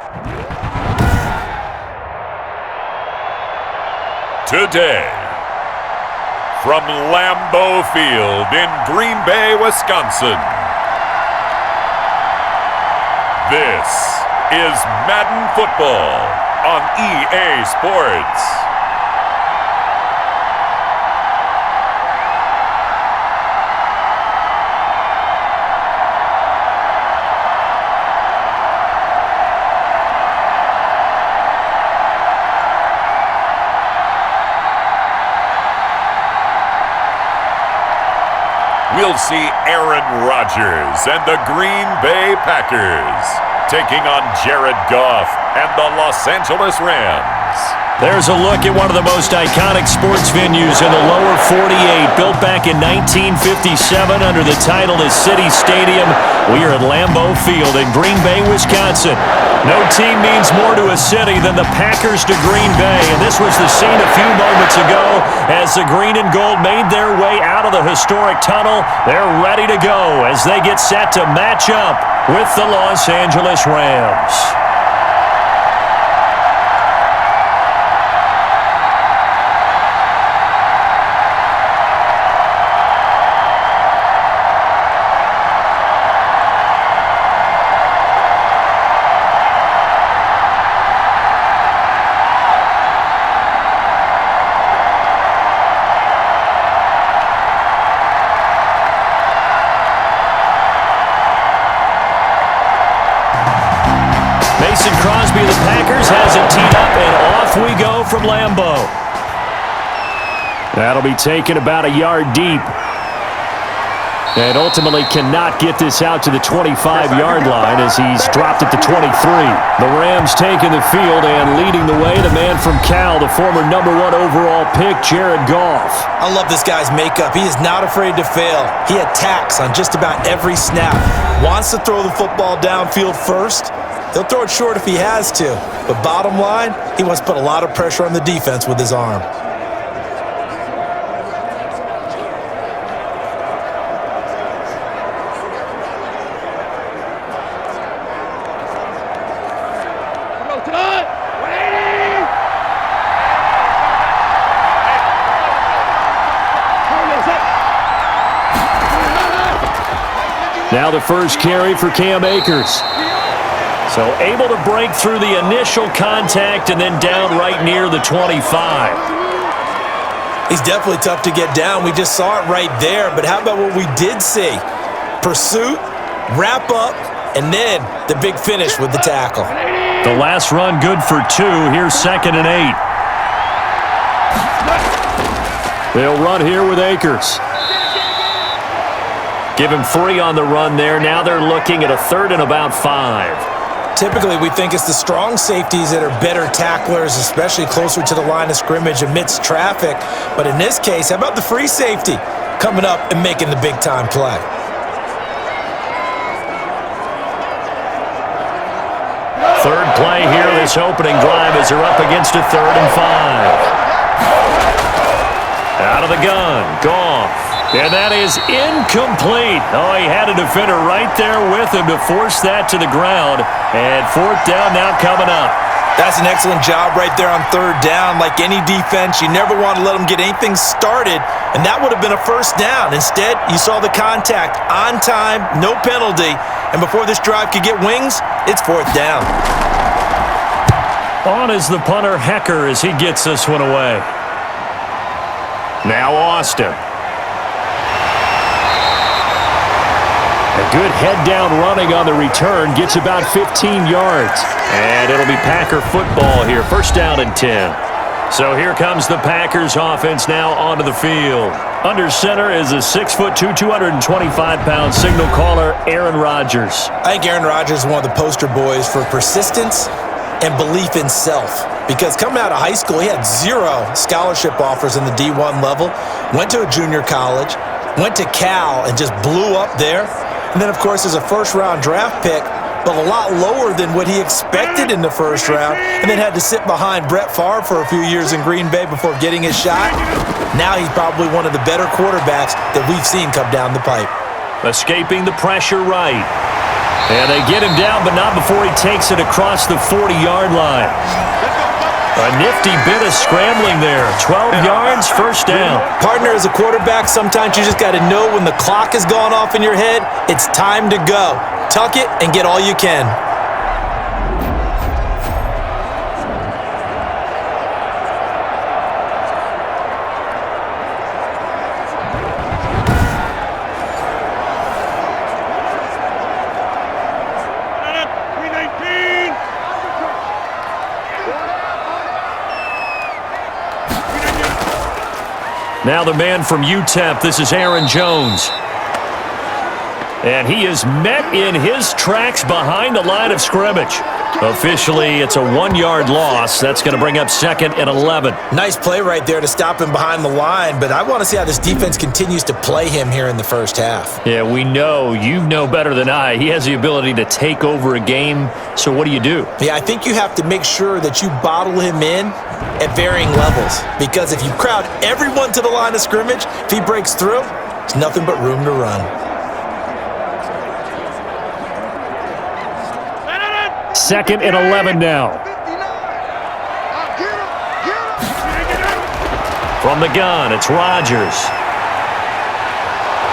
Today, from Lambeau Field in Green Bay, Wisconsin, this is Madden Football on EA Sports. We'll see Aaron Rodgers and the Green Bay Packers taking on Jared Goff and the Los Angeles Rams. There's a look at one of the most iconic sports venues in the lower 48, built back in 1957 under the title of City Stadium. We are at Lambeau Field in Green Bay, Wisconsin. No team means more to a city than the Packers to Green Bay, and this was the scene a few moments ago as the green and gold made their way out of the historic tunnel. They're ready to go as they get set to match up with the Los Angeles Rams. Crosby of the Packers has it teed up, and off we go from Lambeau. That'll be taken about a yard deep. And ultimately cannot get this out to the 25-yard line as he's dropped it to 23. The Rams taking the field and leading the way, the man from Cal, the former #1 overall pick, Jared Goff. I love this guy's makeup. He is not afraid to fail. He attacks on just about every snap. Wants to throw the football downfield first. He'll throw it short if he has to. But bottom line, he wants to put a lot of pressure on the defense with his arm. Now the first carry for Cam Akers. So able to break through the initial contact and then down right near the 25. He's definitely tough to get down. We just saw it right there. But how about what we did see? Pursuit, wrap up, and then the big finish with the tackle. The last run good for 2. Here's 2nd and 8. They'll run here with Akers. Give him 3 on the run there. Now they're looking at a 3rd and about 5. Typically, we think it's the strong safeties that are better tacklers, especially closer to the line of scrimmage amidst traffic. But in this case, how about the free safety coming up and making the big-time play? Third play here, this opening drive as they're up against a 3rd and 5. Out of the gun, Goff. And that is incomplete. Oh, he had a defender right there with him to force that to the ground. And 4th down now coming up. That's an excellent job right there on 3rd down. Like any defense, you never want to let them get anything started, and that would have been a 1st down. Instead, you saw the contact on time, no penalty, and before this drive could get wings, it's 4th down. On is the punter, Hecker, as he gets this one away. Now Austin. A good head-down running on the return. Gets about 15 yards. And it'll be Packer football here. 1st down and 10. So here comes the Packers offense now onto the field. Under center is a 6'2", 225-pound signal caller, Aaron Rodgers. I think Aaron Rodgers is one of the poster boys for persistence and belief in self. Because coming out of high school, he had 0 scholarship offers in the D1 level. Went to a junior college. Went to Cal and just blew up there. And then, of course, as a first-round draft pick, but a lot lower than what he expected in the 1st round, and then had to sit behind Brett Favre for a few years in Green Bay before getting his shot. Now he's probably one of the better quarterbacks that we've seen come down the pipe. Escaping the pressure right. And they get him down, but not before he takes it across the 40-yard line. A nifty bit of scrambling there. 12 yards, first down. Partner, as a quarterback, sometimes you just got to know when the clock has gone off in your head, it's time to go. Tuck it and get all you can. Now the man from UTEP, this is Aaron Jones. And he is met in his tracks behind the line of scrimmage. Officially, it's a 1-yard loss. That's going to bring up 2nd and 11. Nice play right there to stop him behind the line, but I want to see how this defense continues to play him here in the first half. Yeah, we know. You know better than I. He has the ability to take over a game, so what do you do? Yeah, I think you have to make sure that you bottle him in at varying levels, because if you crowd everyone to the line of scrimmage, if he breaks through, there's nothing but room to run. 2nd and 11 now. From the gun, it's Rodgers.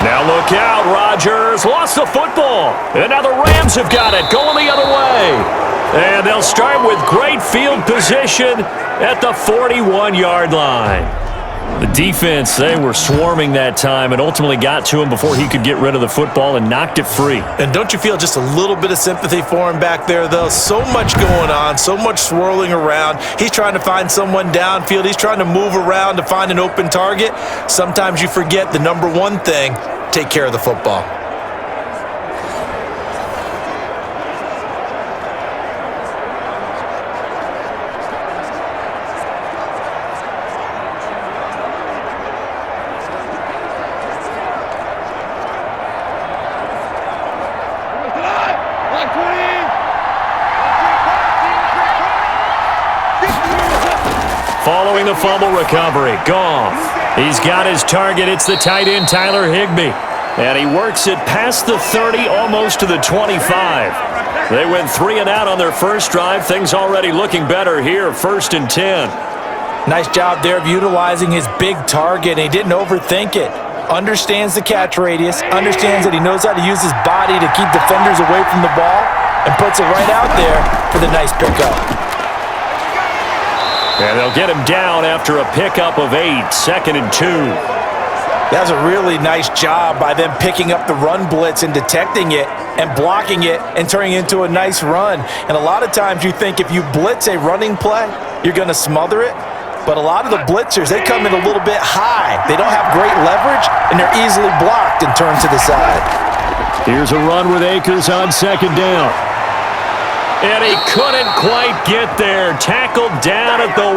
Now look out, Rodgers lost the football. And now the Rams have got it, going the other way. And they'll start with great field position at the 41-yard line. The defense, they were swarming that time and ultimately got to him before he could get rid of the football and knocked it free. And don't you feel just a little bit of sympathy for him back there, though? So much going on, so much swirling around. He's trying to find someone downfield. He's trying to move around to find an open target. Sometimes you forget the number one thing, take care of the football. Following the fumble recovery, Goff. He's got his target. It's the tight end, Tyler Higbee. And he works it past the 30, almost to the 25. They went 3 and out on their first drive. Things already looking better here, 1st and 10. Nice job there of utilizing his big target. He didn't overthink it. Understands the catch radius. Understands that he knows how to use his body to keep defenders away from the ball. And puts it right out there for the nice pickup. And they'll get him down after a pickup of 8, 2nd and 2. That's a really nice job by them picking up the run blitz and detecting it and blocking it and turning it into a nice run. And a lot of times you think if you blitz a running play, you're going to smother it. But a lot of the blitzers, they come in a little bit high. They don't have great leverage, and they're easily blocked and turned to the side. Here's a run with Akers on 2nd down. And he couldn't quite get there. Tackled down at the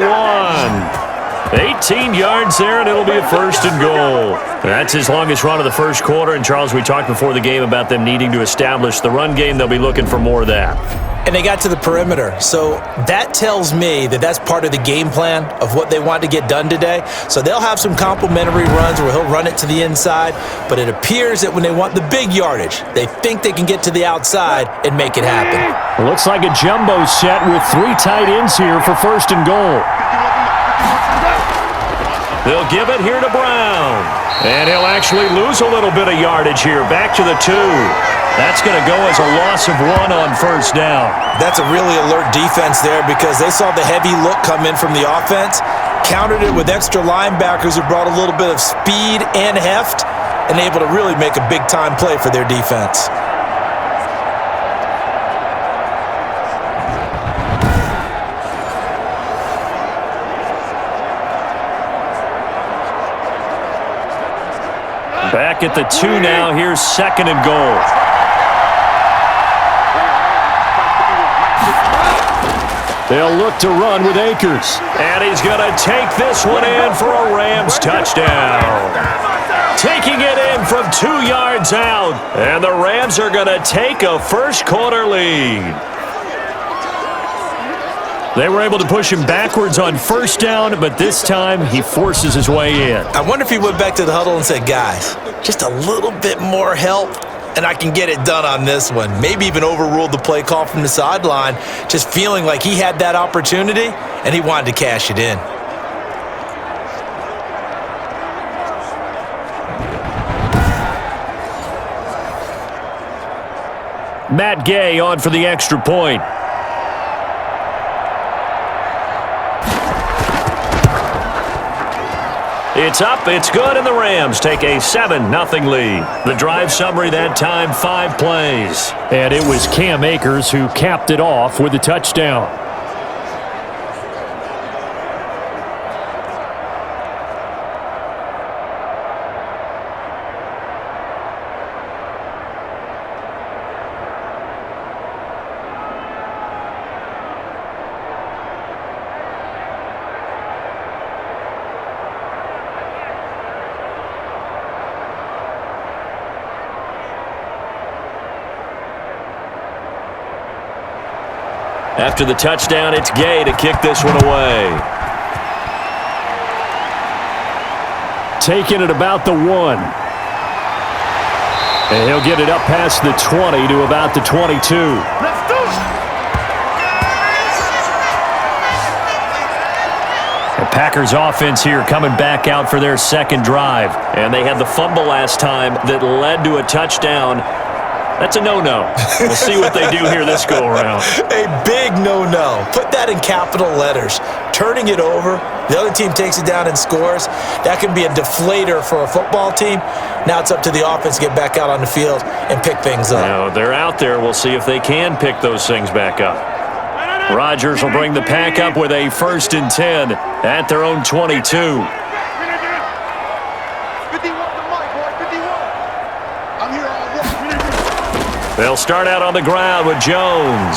1. 18 yards there, and it'll be a 1st and goal. That's his longest run of the first quarter. And, Charles, we talked before the game about them needing to establish the run game. They'll be looking for more of that. And they got to the perimeter. So that tells me that that's part of the game plan of what they want to get done today. So they'll have some complimentary runs where he'll run it to the inside. But it appears that when they want the big yardage, they think they can get to the outside and make it happen. It looks like a jumbo set with 3 tight ends here for 1st and goal. They'll give it here to Brown. And he'll actually lose a little bit of yardage here. Back to the 2. That's going to go as a loss of 1 on 1st down. That's a really alert defense there because they saw the heavy look come in from the offense, countered it with extra linebackers who brought a little bit of speed and heft, and able to really make a big-time play for their defense. Back at the 2 now. Here's 2nd and goal. They'll look to run with Akers. And he's going to take this one in for a Rams touchdown. Taking it in from 2 yards out. And the Rams are going to take a first quarter lead. They were able to push him backwards on 1st down, but this time he forces his way in. I wonder if he went back to the huddle and said, guys, just a little bit more help. and I can get it done on this one. Maybe even overruled the play call from the sideline, just feeling like he had that opportunity, and he wanted to cash it in. Matt Gay on for the extra point. It's up, it's good, and the Rams take a 7-0 lead. The drive summary that time, 5 plays. And it was Cam Akers who capped it off with a touchdown. After the touchdown, it's Gay to kick this one away. Taking it about the 1. And he'll get it up past the 20 to about the 22. Let's do it! The Packers offense here coming back out for their second drive. And they had the fumble last time that led to a touchdown. That's a no-no. We'll see what they do here this go-around. A big no-no. Put that in capital letters. Turning it over, the other team takes it down and scores. That can be a deflator for a football team. Now it's up to the offense to get back out on the field and pick things up. Now, they're out there. We'll see if they can pick those things back up. Rodgers will bring the pack up with a 1st and 10 at their own 22. They'll start out on the ground with Jones.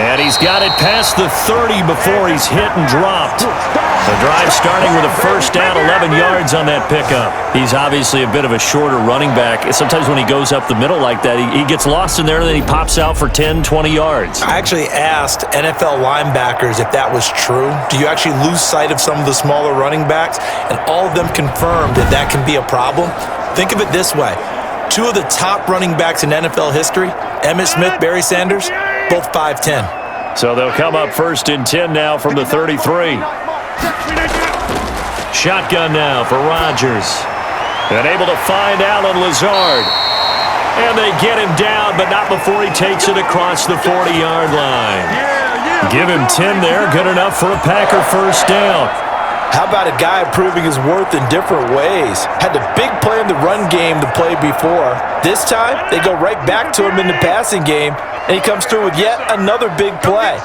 And he's got it past the 30 before he's hit and dropped. The drive starting with a 1st down, 11 yards on that pickup. He's obviously a bit of a shorter running back. Sometimes when he goes up the middle like that, he gets lost in there, and then he pops out for 10, 20 yards. I actually asked NFL linebackers if that was true. Do you actually lose sight of some of the smaller running backs? And all of them confirmed that that can be a problem. Think of it this way. 2 of the top running backs in NFL history, Emmitt Smith, Barry Sanders, both 5'10". So they'll come up 1st and 10 now from the 33. Shotgun now for Rodgers. And able to find Allen Lazard. And they get him down, but not before he takes it across the 40-yard line. Give him 10 there, good enough for a Packer 1st down. How about a guy proving his worth in different ways? Had the big play in the run game the play before. This time, they go right back to him in the passing game, and he comes through with yet another big play.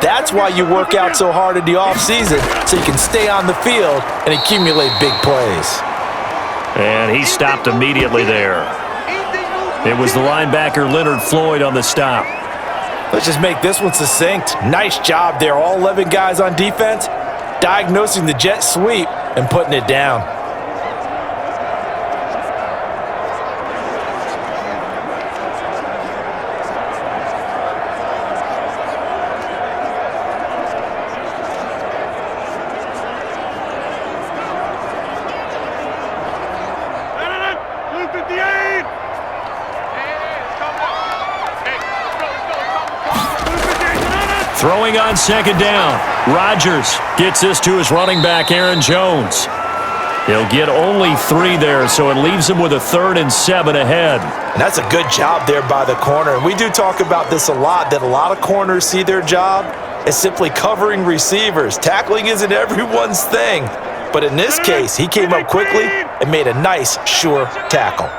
That's why you work out so hard in the offseason, so you can stay on the field and accumulate big plays. And he stopped immediately there. It was the linebacker Leonard Floyd on the stop. Let's just make this one succinct. Nice job there, all 11 guys on defense, diagnosing the jet sweep and putting it down. Throwing on 2nd down. Rodgers gets this to his running back, Aaron Jones. He'll get only 3 there, so it leaves him with a 3rd and 7 ahead. And that's a good job there by the corner. And we do talk about this a lot, that a lot of corners see their job as simply covering receivers. Tackling isn't everyone's thing. But in this case, he came up quickly and made a nice, sure tackle.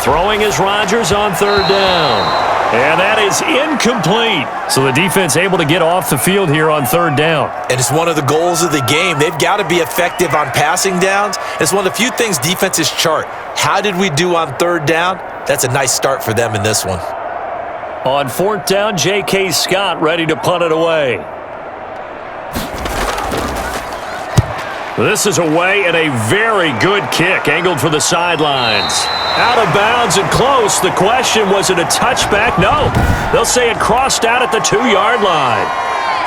Throwing is Rodgers on 3rd down. And that is incomplete. So the defense able to get off the field here on 3rd down. And it's one of the goals of the game. They've got to be effective on passing downs. It's one of the few things defenses chart. How did we do on 3rd down? That's a nice start for them in this one. On 4th down, J.K. Scott ready to punt it away. This is away and a very good kick, angled for the sidelines. Out of bounds and close. The question, was it a touchback? No. They'll say it crossed out at the 2-yard line.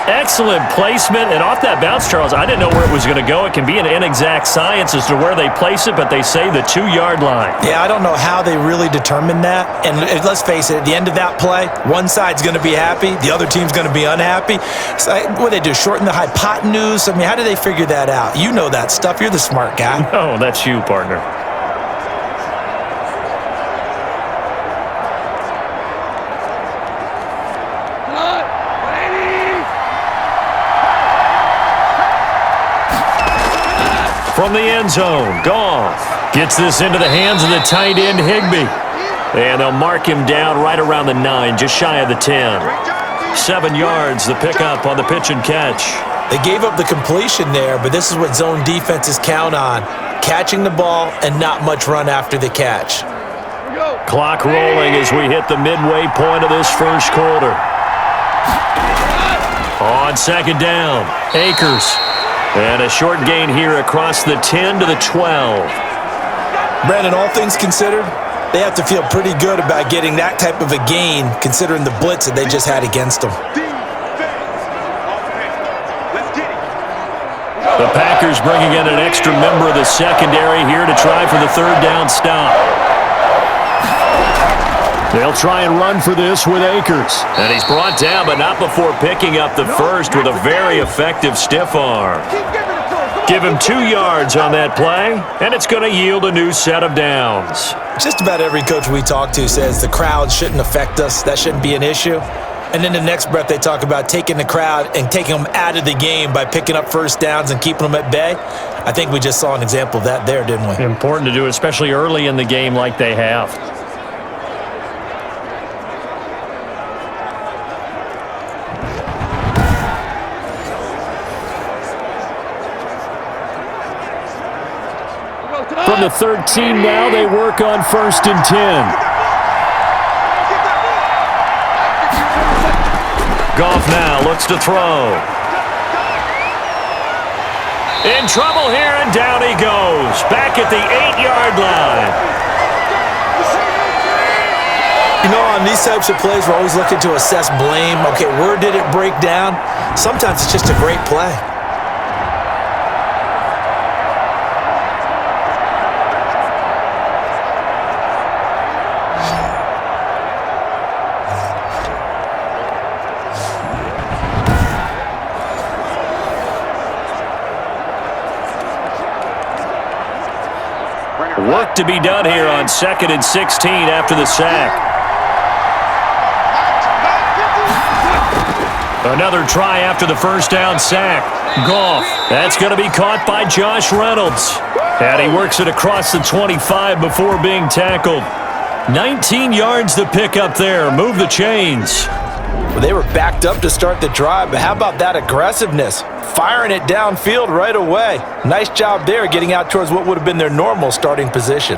Excellent placement, and off that bounce, Charles, I didn't know where it was going to go. It can be an inexact science as to where they place it, but they say the 2-yard line. Yeah, I don't know how they really determined that. And let's face it, at the end of that play, one side's going to be happy, the other team's going to be unhappy. So what do they do, shorten the hypotenuse? I mean, how do they figure that out? You know that stuff. You're the smart guy. Oh, that's you, partner. From the end zone, Goff gets this into the hands of the tight end, Higbee. And they'll mark him down right around the 9, just shy of the 10. 7 yards, the pickup on the pitch and catch. They gave up the completion there, but this is what zone defenses count on. Catching the ball and not much run after the catch. Clock rolling as we hit the midway point of this first quarter. On second down, Akers. And a short gain here across the 10 to the 12. Brandon, all things considered, they have to feel pretty good about getting that type of a gain considering the blitz that they just had against them. The Packers bringing in an extra member of the secondary here to try for the third down stop. They'll try and run for this with Akers. And he's brought down, but not before picking up the first with a very effective stiff arm. Give him 2 yards on that play, and it's going to yield a new set of downs. Just about every coach we talk to says the crowd shouldn't affect us. That shouldn't be an issue. And in the next breath, they talk about taking the crowd and taking them out of the game by picking up first downs and keeping them at bay. I think we just saw an example of that there, didn't we? Important to do, especially early in the game like they have. From the 13 now, they work on 1st and 10. Goff now looks to throw. In trouble here, and down he goes. Back at the 8-yard line. You know, on these types of plays, we're always looking to assess blame. Okay, where did it break down? Sometimes it's just a great play. Work to be done here on 2nd and 16 after the sack. Another try after the first down sack. Goff. That's going to be caught by Josh Reynolds. And he works it across the 25 before being tackled. 19 yards to pick up there. Move the chains. Well, they were backed up to start the drive, but how about that aggressiveness? Firing it downfield right away. Nice job there getting out towards what would have been their normal starting position.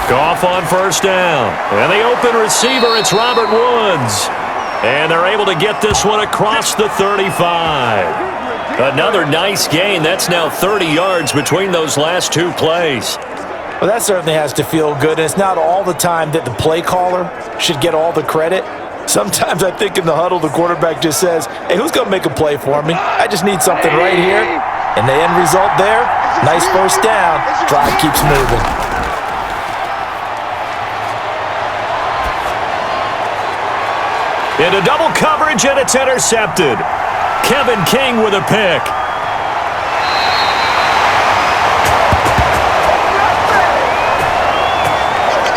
Goff on first down. And the open receiver, it's Robert Woods. And they're able to get this one across the 35. Another nice gain. That's now 30 yards between those last 2 plays. Well, that certainly has to feel good. And it's not all the time that the play caller should get all the credit. Sometimes I think in the huddle, the quarterback just says, hey, who's going to make a play for me? I just need something right here. And the end result there, nice first down. Drive keeps moving. Into double coverage, and it's intercepted. Kevin King with a pick.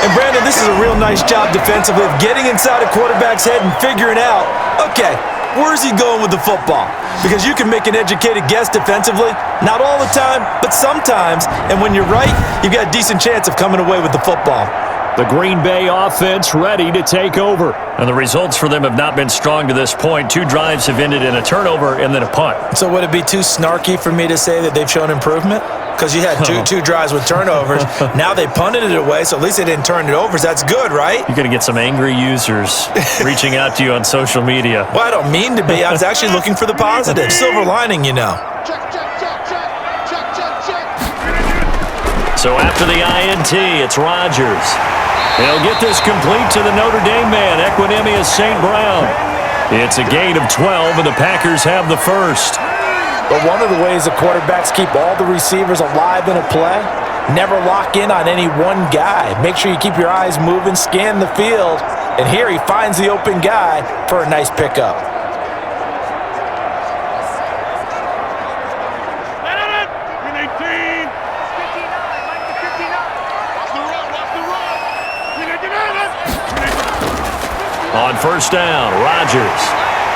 And Brandon, this is a real nice job defensively of getting inside a quarterback's head and figuring out, okay, where's he going with the football? Because you can make an educated guess defensively, not all the time, but sometimes. And when you're right, you've got a decent chance of coming away with the football. The Green Bay offense ready to take over. And the results for them have not been strong to this point. 2 drives have ended in a turnover and then a punt. So would it be too snarky for me to say that they've shown improvement? Because you had two drives with turnovers. Now they punted it away, so at least they didn't turn it over. So that's good, right? You're going to get some angry users reaching out to you on social media. Well, I don't mean to be. I was actually looking for the positive. Silver lining, you know. So after the INT, it's Rodgers. He'll get this complete to the Notre Dame man, Equinemius St. Brown. It's a gain of 12, and the Packers have the first. But one of the ways the quarterbacks keep all the receivers alive in a play, never lock in on any one guy. Make sure you keep your eyes moving, scan the field, and here he finds the open guy for a nice pickup. On first down, Rodgers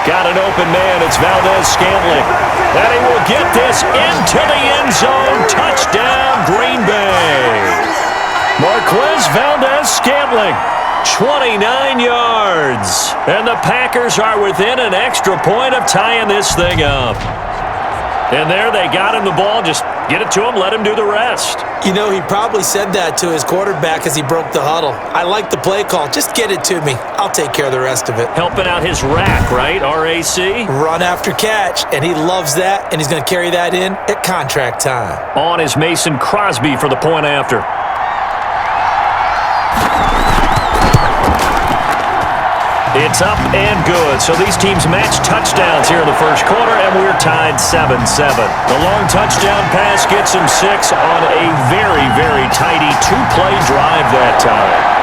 got an open man. It's Valdez-Scantling. And he will get this into the end zone. Touchdown, Green Bay. Marquez Valdez-Scantling, 29 yards. And the Packers are within an extra point of tying this thing up. And there they got him the ball. Just get it to him, let him do the rest. You know, he probably said that to his quarterback as he broke the huddle. I like the play call. Just get it to me. I'll take care of the rest of it. Helping out his rack, right? R-A-C? Run after catch, and he loves that, and he's going to carry that in at contract time. On is Mason Crosby for the point after. It's up and good. So these teams match touchdowns here in the first quarter, and we're tied 7-7. The long touchdown pass gets him 6 on a very, very tidy 2-play drive that time.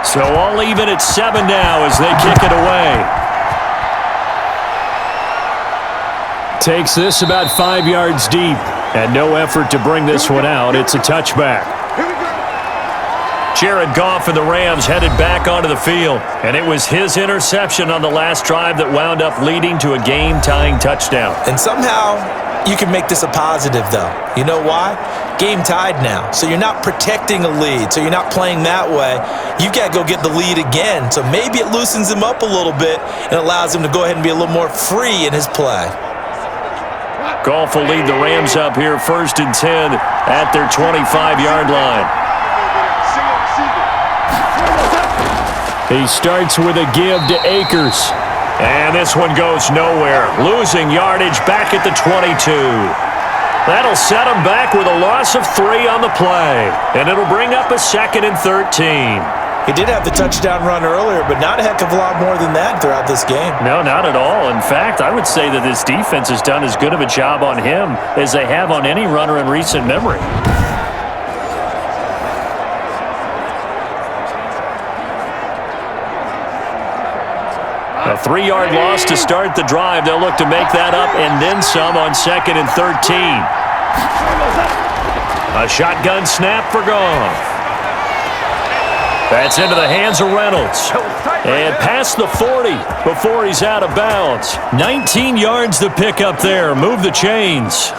So all even at 7 now as they kick it away. Takes this about 5 yards deep. And no effort to bring this one out. It's a touchback. Jared Goff and the Rams headed back onto the field. And it was his interception on the last drive that wound up leading to a game-tying touchdown. And somehow you can make this a positive, though. You know why? Game tied now, so you're not protecting a lead, so you're not playing that way. You've got to go get the lead again, so maybe it loosens him up a little bit and allows him to go ahead and be a little more free in his play. Goff will lead the Rams up here 1st and 10 at their 25-yard line. He starts with a give to Akers. And this one goes nowhere. Losing yardage back at the 22. That'll set him back with a loss of 3 on the play. And it'll bring up a 2nd and 13. He did have the touchdown run earlier, but not a heck of a lot more than that throughout this game. No, not at all. In fact, I would say that this defense has done as good of a job on him as they have on any runner in recent memory. A 3-yard loss to start the drive. They'll look to make that up and then some on 2nd and 13. A shotgun snap for Goff. That's into the hands of Reynolds. And past the 40 before he's out of bounds. 19 yards to pick up there. Move the chains.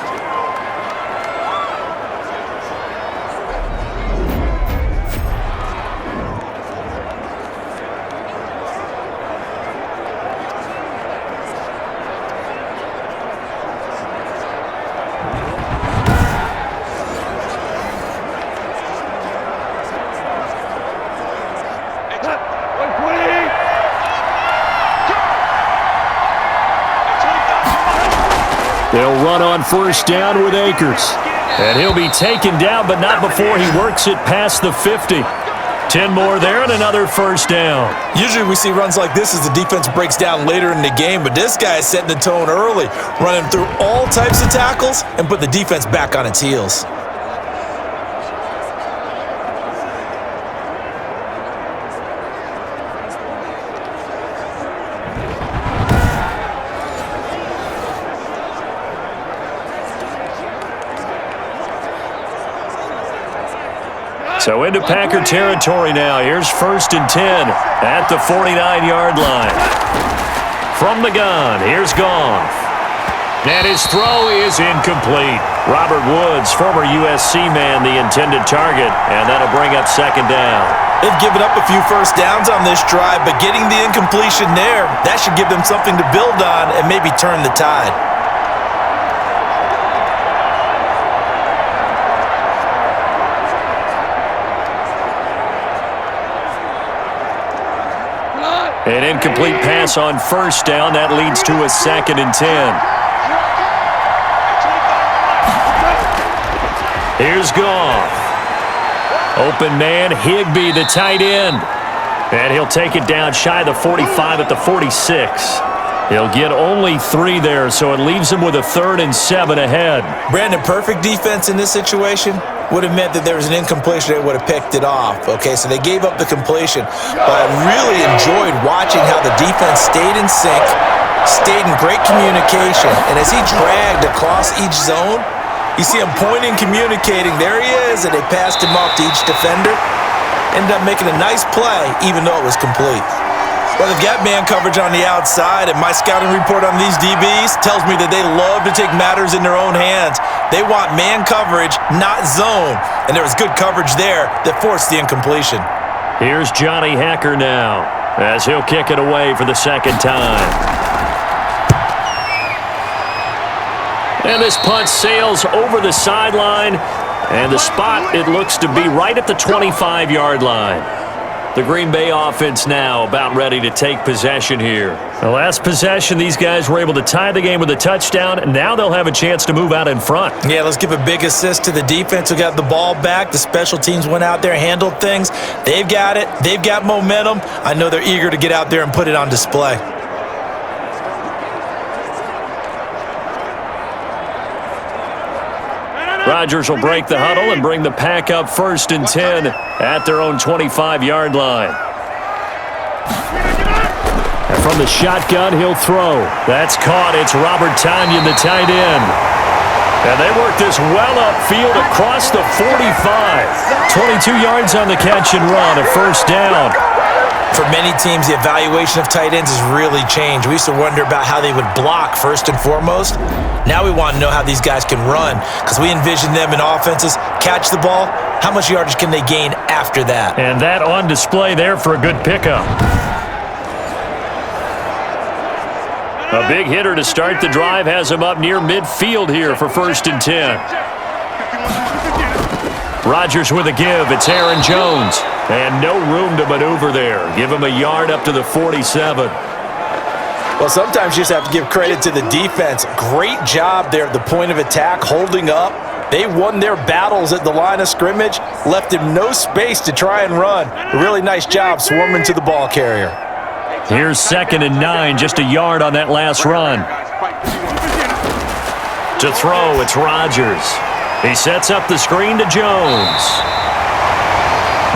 They'll run on first down with Akers. And he'll be taken down, but not before he works it past the 50. 10 more there and another first down. Usually we see runs like this as the defense breaks down later in the game, but this guy is setting the tone early, running through all types of tackles and put the defense back on its heels. So into Packer territory now. Here's 1st and 10 at the 49-yard line. From the gun, here's Goff. And his throw is incomplete. Robert Woods, former USC man, the intended target, and that'll bring up 2nd down. They've given up a few first downs on this drive, but getting the incompletion there, that should give them something to build on and maybe turn the tide. An incomplete pass on 1st down. That leads to a 2nd and 10. Here's Goff. Open man, Higbee, the tight end. And he'll take it down shy of the 45 at the 46. He'll get only 3 there, so it leaves him with a 3rd and 7 ahead. Brandon, perfect defense in this situation would have meant that there was an incompletion. They would have picked it off. Okay, so they gave up the completion. But I really enjoyed watching how the defense stayed in sync, stayed in great communication. And as he dragged across each zone, you see him pointing, communicating. There he is, and they passed him off to each defender. Ended up making a nice play, even though it was complete. Well, they've got man coverage on the outside, and my scouting report on these DBs tells me that they love to take matters in their own hands. They want man coverage, not zone, and there was good coverage there that forced the incompletion. Here's Johnny Hacker now, as he'll kick it away for the 2nd time. And this punt sails over the sideline, and the spot, it looks to be right at the 25-yard line. The Green Bay offense now about ready to take possession here. The last possession, these guys were able to tie the game with a touchdown, and now they'll have a chance to move out in front. Yeah, let's give a big assist to the defense who got the ball back. The special teams went out there, handled things. They've got it. They've got momentum. I know they're eager to get out there and put it on display. Rodgers will break the huddle and bring the pack up 1st and 10 at their own 25-yard line. And from the shotgun, he'll throw. That's caught. It's Robert Tonyan, the tight end. And they work this well upfield across the 45. 22 yards on the catch and run, a 1st down. For many teams, the evaluation of tight ends has really changed. We used to wonder about how they would block first and foremost. Now we want to know how these guys can run, because we envision them in offenses catch the ball. How much yardage can they gain after that? And that on display there for a good pickup. A big hitter to start the drive has him up near midfield here for 1st and 10. Rodgers with a give. It's Aaron Jones. And no room to maneuver there. Give him a yard up to the 47. Well, sometimes you just have to give credit to the defense. Great job there at the point of attack, holding up. They won their battles at the line of scrimmage, left him no space to try and run. A really nice job swarming to the ball carrier. Here's 2nd and 9, just a yard on that last run. To throw, it's Rodgers. He sets up the screen to Jones.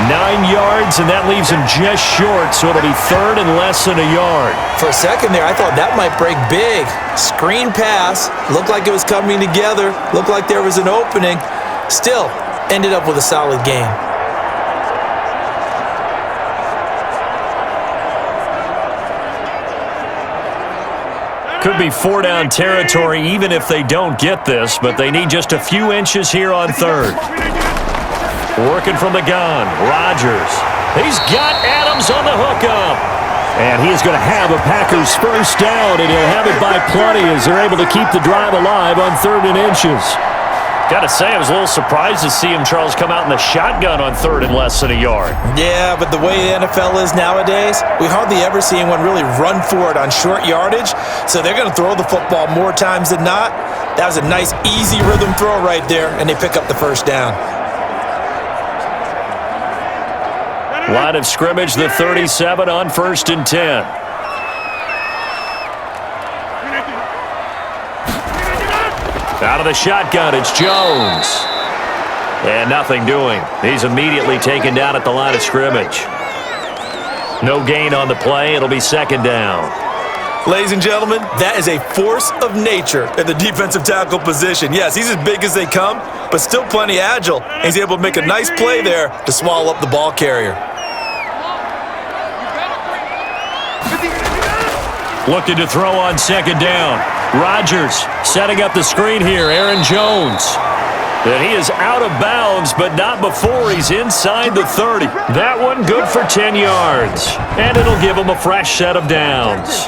9 yards, and that leaves him just short, so it'll be 3rd and less than a yard. For a second there, I thought that might break big. Screen pass, looked like it was coming together, looked like there was an opening. Still, ended up with a solid game. Could be 4-down territory even if they don't get this, but they need just a few inches here on 3rd. Working from the gun, Rodgers. He's got Adams on the hookup. And he's going to have a Packers 1st down, and he'll have it by plenty as they're able to keep the drive alive on 3rd and inches. Got to say, I was a little surprised to see him, Charles, come out in the shotgun on 3rd and less than a yard. Yeah, but the way the NFL is nowadays, we hardly ever see anyone really run for it on short yardage, so they're going to throw the football more times than not. That was a nice, easy rhythm throw right there, and they pick up the 1st down. Line of scrimmage, the 37 on 1st and 10. Out of the shotgun, it's Jones. And nothing doing. He's immediately taken down at the line of scrimmage. No gain on the play. It'll be 2nd down. Ladies and gentlemen, that is a force of nature in the defensive tackle position. Yes, he's as big as they come, but still plenty agile. And he's able to make a nice play there to swallow up the ball carrier. Looking to throw on second down. Rodgers setting up the screen here. Aaron Jones. And he is out of bounds, but not before he's inside the 30. That one good for 10 yards. And it'll give him a fresh set of downs.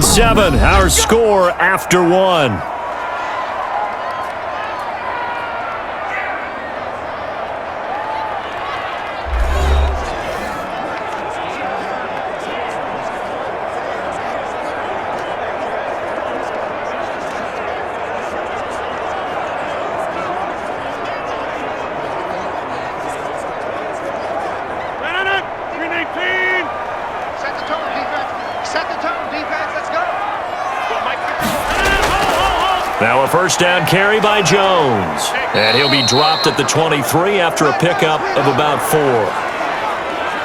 Seven, our score after one. Now a first down carry by Jones. And he'll be dropped at the 23 after a pickup of about 4.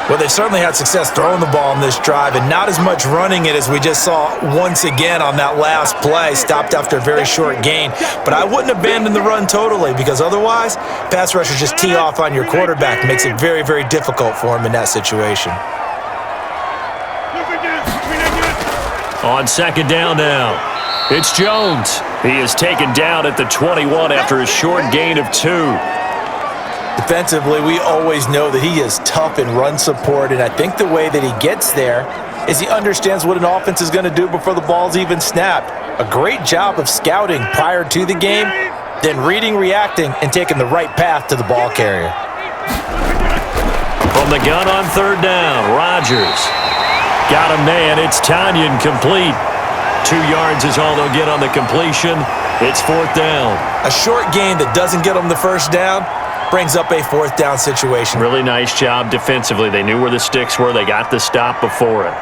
Well, they certainly had success throwing the ball on this drive and not as much running it as we just saw once again on that last play. Stopped after a very short gain. But I wouldn't abandon the run totally because otherwise, pass rushers just tee off on your quarterback. Makes it very, very difficult for him in that situation. On second down now, it's Jones. He is taken down at the 21 after a short gain of 2. Defensively, we always know that he is tough in run support, and I think the way that he gets there is he understands what an offense is going to do before the ball's even snapped. A great job of scouting prior to the game, then reading, reacting, and taking the right path to the ball carrier. From the gun on third down, Rodgers. Got a man, it's Tanyan complete. 2 yards is all they'll get on the completion. It's fourth down. A short gain that doesn't get them the first down brings up a fourth down situation. Really nice job defensively. They knew where the sticks were. They got the stop before it.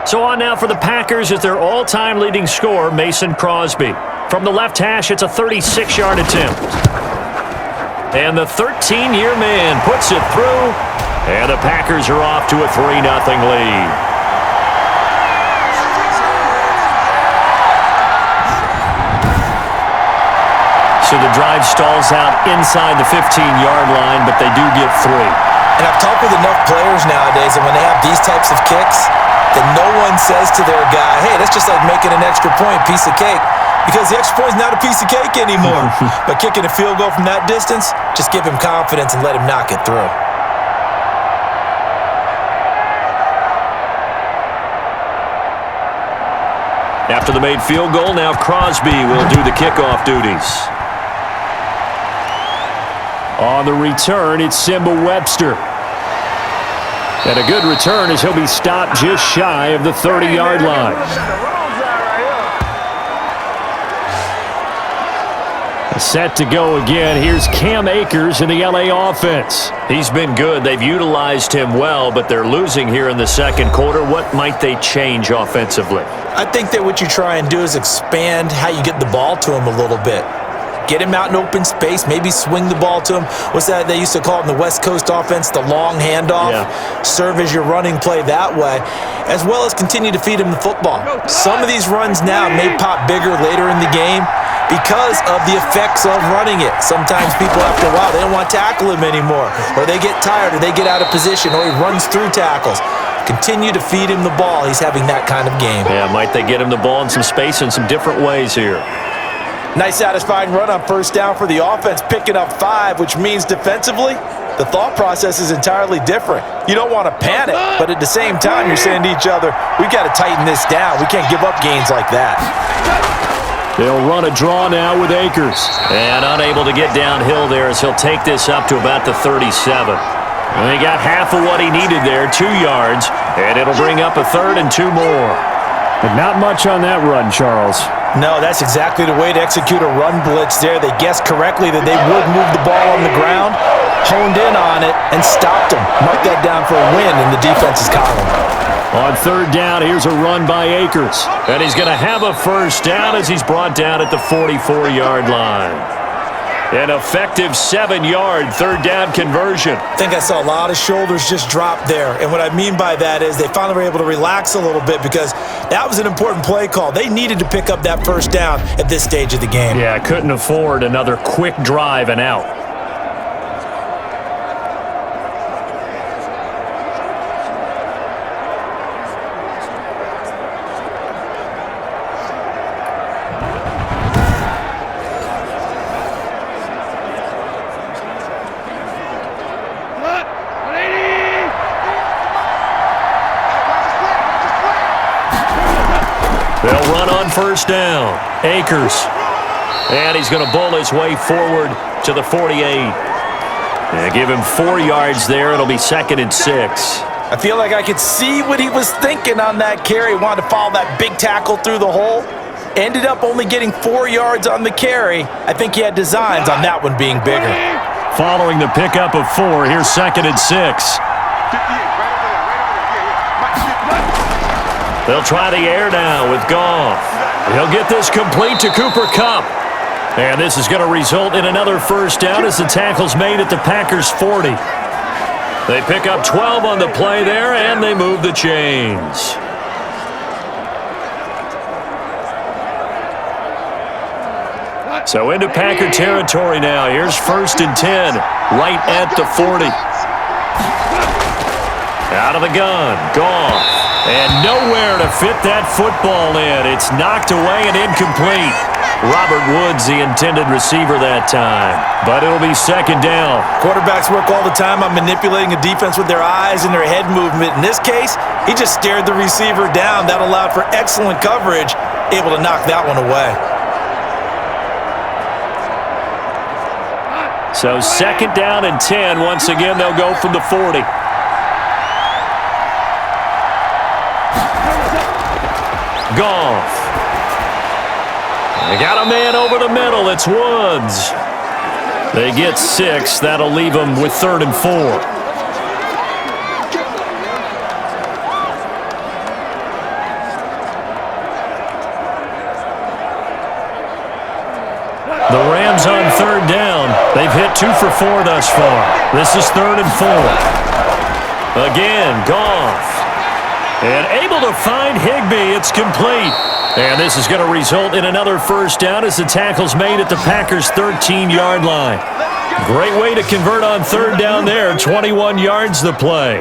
So on now for the Packers as their all-time leading scorer, Mason Crosby. From the left hash, it's a 36-yard attempt. And the 13-year man puts it through. And the Packers are off to a 3-0 lead. So the drive stalls out inside the 15-yard line, but they do get 3. And I've talked with enough players nowadays, and when they have these types of kicks, then no one says to their guy, hey, that's just like making an extra point, piece of cake. Because the extra point is not a piece of cake anymore. But kicking a field goal from that distance, just give him confidence and let him knock it through. After the made field goal, now Crosby will do the kickoff duties. On the return, it's Simba Webster. And a good return as he'll be stopped just shy of the 30-yard line. Set to go again. Here's Cam Akers in the LA offense. He's been good. They've utilized him well, but they're losing here in the second quarter. What might they change offensively? I think that what you try and do is expand how you get the ball to him a little bit. Get him out in open space, maybe swing the ball to him. What's that they used to call it in the West Coast offense, the long handoff? Yeah. Serve as your running play that way, as well as continue to feed him the football. Some of these runs now may pop bigger later in the game because of the effects of running it. Sometimes people, after a while, they don't want to tackle him anymore, or they get tired, or they get out of position, or he runs through tackles. Continue to feed him the ball. He's having that kind of game. Yeah, might they get him the ball in some space in some different ways here. Nice satisfying run on first down for the offense, picking up 5, which means defensively, the thought process is entirely different. You don't want to panic, but at the same time, you're saying to each other, we've got to tighten this down. We can't give up gains like that. They'll run a draw now with Akers. And unable to get downhill there as he'll take this up to about the 37. And he got half of what he needed there, 2 yards, and it'll bring up a 3rd and 2 more. But not much on that run, Charles. No, that's exactly the way to execute a run blitz there. They guessed correctly that they would move the ball on the ground, honed in on it, and stopped him. Mark that down for a win in the defense's column. On third down, here's a run by Akers. And he's going to have a first down as he's brought down at the 44-yard line. An effective 7-yard third down conversion. I think I saw a lot of shoulders just drop there. And what I mean by that is they finally were able to relax a little bit because that was an important play call. They needed to pick up that first down at this stage of the game. Yeah, couldn't afford another quick drive and out. They'll run on first down. Akers. And he's going to bull his way forward to the 48. Yeah, give him 4 yards there. It'll be 2nd and 6. I feel like I could see what he was thinking on that carry. Wanted to follow that big tackle through the hole. Ended up only getting 4 yards on the carry. I think he had designs on that one being bigger. Following the pickup of 4, here's 2nd and 6. They'll try the air now with Goff. He'll get this complete to Cooper Kupp. And this is going to result in another first down as the tackle's made at the Packers' 40. They pick up 12 on the play there, and they move the chains. So into Packer territory now. Here's 1st and 10, right at the 40. Out of the gun, Goff. And nowhere to fit that football in. It's knocked away and incomplete. Robert Woods, the intended receiver that time. But it'll be 2nd down. Quarterbacks work all the time on manipulating a defense with their eyes and their head movement. In this case, he just stared the receiver down. That allowed for excellent coverage, able to knock that one away. So 2nd down and 10. Once again, they'll go from the 40. Goff. They got a man over the middle. It's Woods. They get 6. That'll leave them with 3rd and 4. The Rams on 3rd down. They've hit 2 for 4 thus far. This is 3rd and 4. Again, Goff. And able to find Higbee. It's complete. And this is going to result in another first down as the tackle's made at the Packers' 13-yard line. Great way to convert on 3rd down there. 21 yards the play.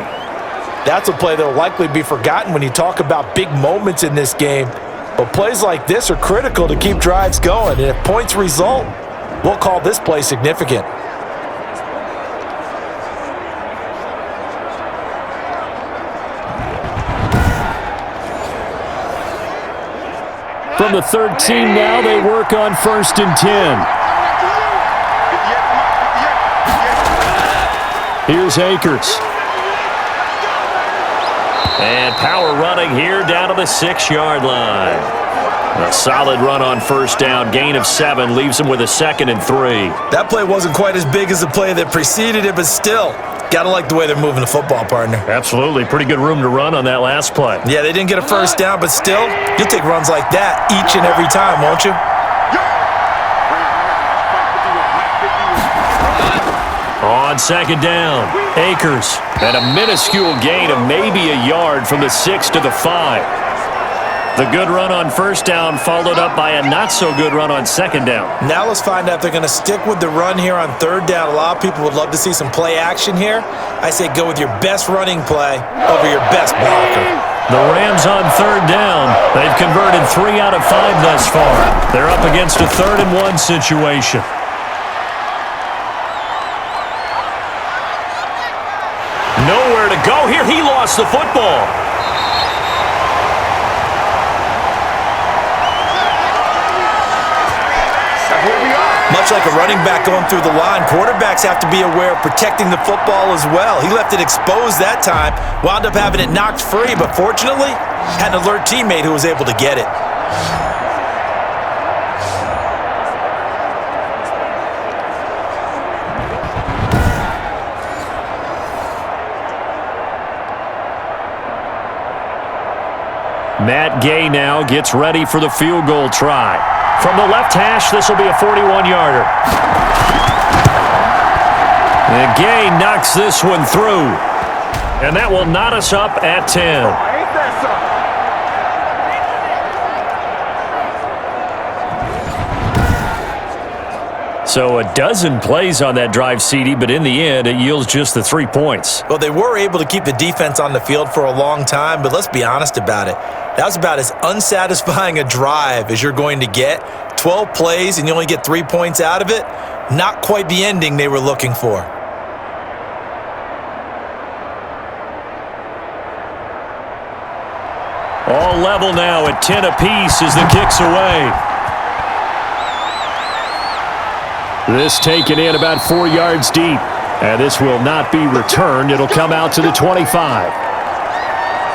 That's a play that will likely be forgotten when you talk about big moments in this game. But plays like this are critical to keep drives going. And if points result, we'll call this play significant. From the 13 now, they work on 1st and 10. Here's Akers. And power running here down to the 6-yard line. A solid run on 1st down. Gain of 7 leaves them with a 2nd and 3. That play wasn't quite as big as the play that preceded it, but still, got to like the way they're moving the football, partner. Absolutely. Pretty good room to run on that last play. Yeah, they didn't get a first down, but still, you'll take runs like that each and every time, won't you? On 2nd down, Akers. And a minuscule gain of maybe a yard from the 6 to the 5. The good run on 1st down followed up by a not-so-good run on 2nd down. Now let's find out if they're going to stick with the run here on 3rd down. A lot of people would love to see some play action here. I say go with your best running play over your best blocker. The Rams on 3rd down. They've converted 3 out of 5 thus far. They're up against a 3rd and 1 situation. Nowhere to go here. He lost the football. Much like a running back going through the line, quarterbacks have to be aware of protecting the football as well. He left it exposed that time, wound up having it knocked free, but fortunately, had an alert teammate who was able to get it. Matt Gay now gets ready for the field goal try. From the left hash, this will be a 41-yarder. And Gay knocks this one through. And that will knot us up at 10. So a dozen plays on that drive, CD, but in the end, it yields just the 3 points. Well, they were able to keep the defense on the field for a long time, but let's be honest about it. That was about as unsatisfying a drive as you're going to get. 12 plays and you only get 3 points out of it. Not quite the ending they were looking for. All level now at 10 apiece as the kick's away. This taken in about 4 yards deep. And this will not be returned. It'll come out to the 25.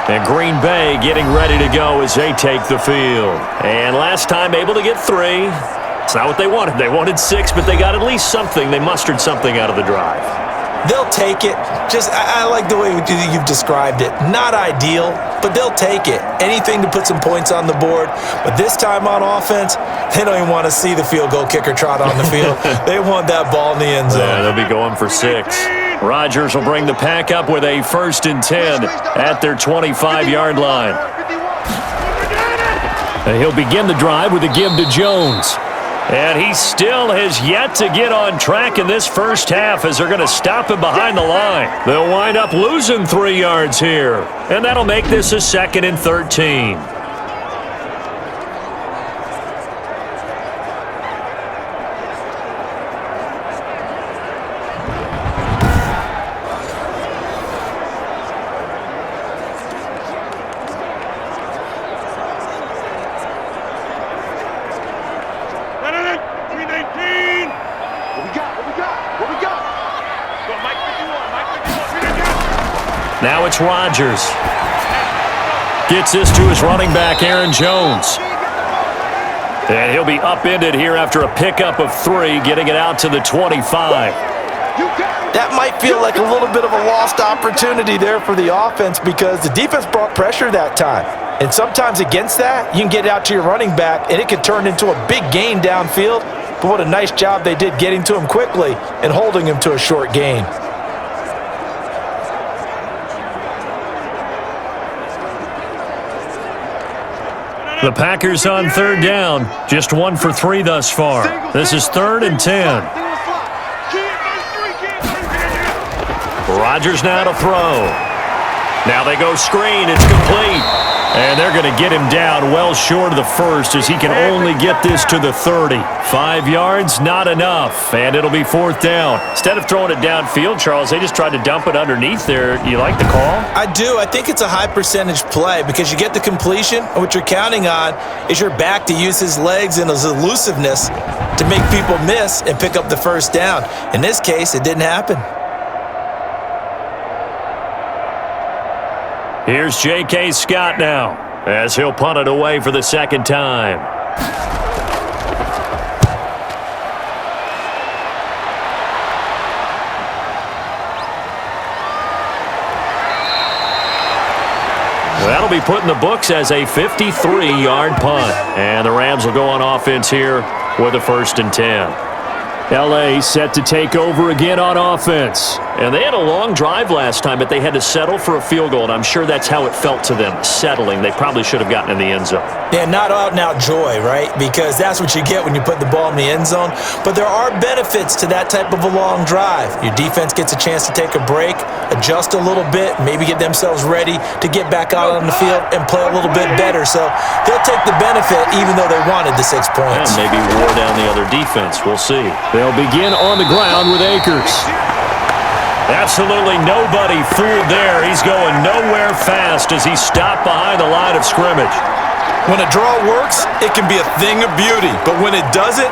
And Green Bay getting ready to go as they take the field. And last time able to get 3. It's not what they wanted. They wanted 6, but they got at least something. They mustered something out of the drive. They'll take it. I like the way you've described it. Not ideal, but they'll take it. Anything to put some points on the board. But this time on offense, they don't even want to see the field goal kicker trot on the field. They want that ball in the end zone. Yeah, they'll be going for 6. Rodgers will bring the pack up with a 1st and 10 at their 25-yard line. And he'll begin the drive with a give to Jones. And he still has yet to get on track in this first half as they're going to stop him behind the line. They'll wind up losing 3 yards here. And that'll make this a 2nd and 13. Now it's Rodgers. Gets this to his running back, Aaron Jones. And he'll be upended here after a pickup of 3, getting it out to the 25. That might feel like a little bit of a lost opportunity there for the offense because the defense brought pressure that time. And sometimes against that, you can get out to your running back, and it can turn into a big gain downfield. But what a nice job they did getting to him quickly and holding him to a short gain. The Packers on 3rd down. Just 1 for 3 thus far. This is 3rd and 10. Rodgers now to throw. Now they go screen. It's complete. And they're going to get him down well short of the 1st as he can only get this to the 30. 5 yards, not enough. And it'll be 4th down. Instead of throwing it downfield, Charles, they just tried to dump it underneath there. You like the call? I do. I think it's a high percentage play because you get the completion, and what you're counting on is your back to use his legs and his elusiveness to make people miss and pick up the 1st down. In this case, it didn't happen. Here's J.K. Scott now as he'll punt it away for the 2nd time. That'll be put in the books as a 53-yard punt. And the Rams will go on offense here with a 1st and 10. L.A. set to take over again on offense. And they had a long drive last time, but they had to settle for a field goal, and I'm sure that's how it felt to them, settling. They probably should have gotten in the end zone. Yeah, not out-and-out joy, right? Because that's what you get when you put the ball in the end zone. But there are benefits to that type of a long drive. Your defense gets a chance to take a break, adjust a little bit, maybe get themselves ready to get back out on the field and play a little bit better. So they'll take the benefit even though they wanted the 6 points. And maybe wore down the other defense. We'll see. They'll begin on the ground with Akers. Absolutely nobody fooled there. He's going nowhere fast as he's stopped behind the line of scrimmage. When a draw works, it can be a thing of beauty. But when it doesn't,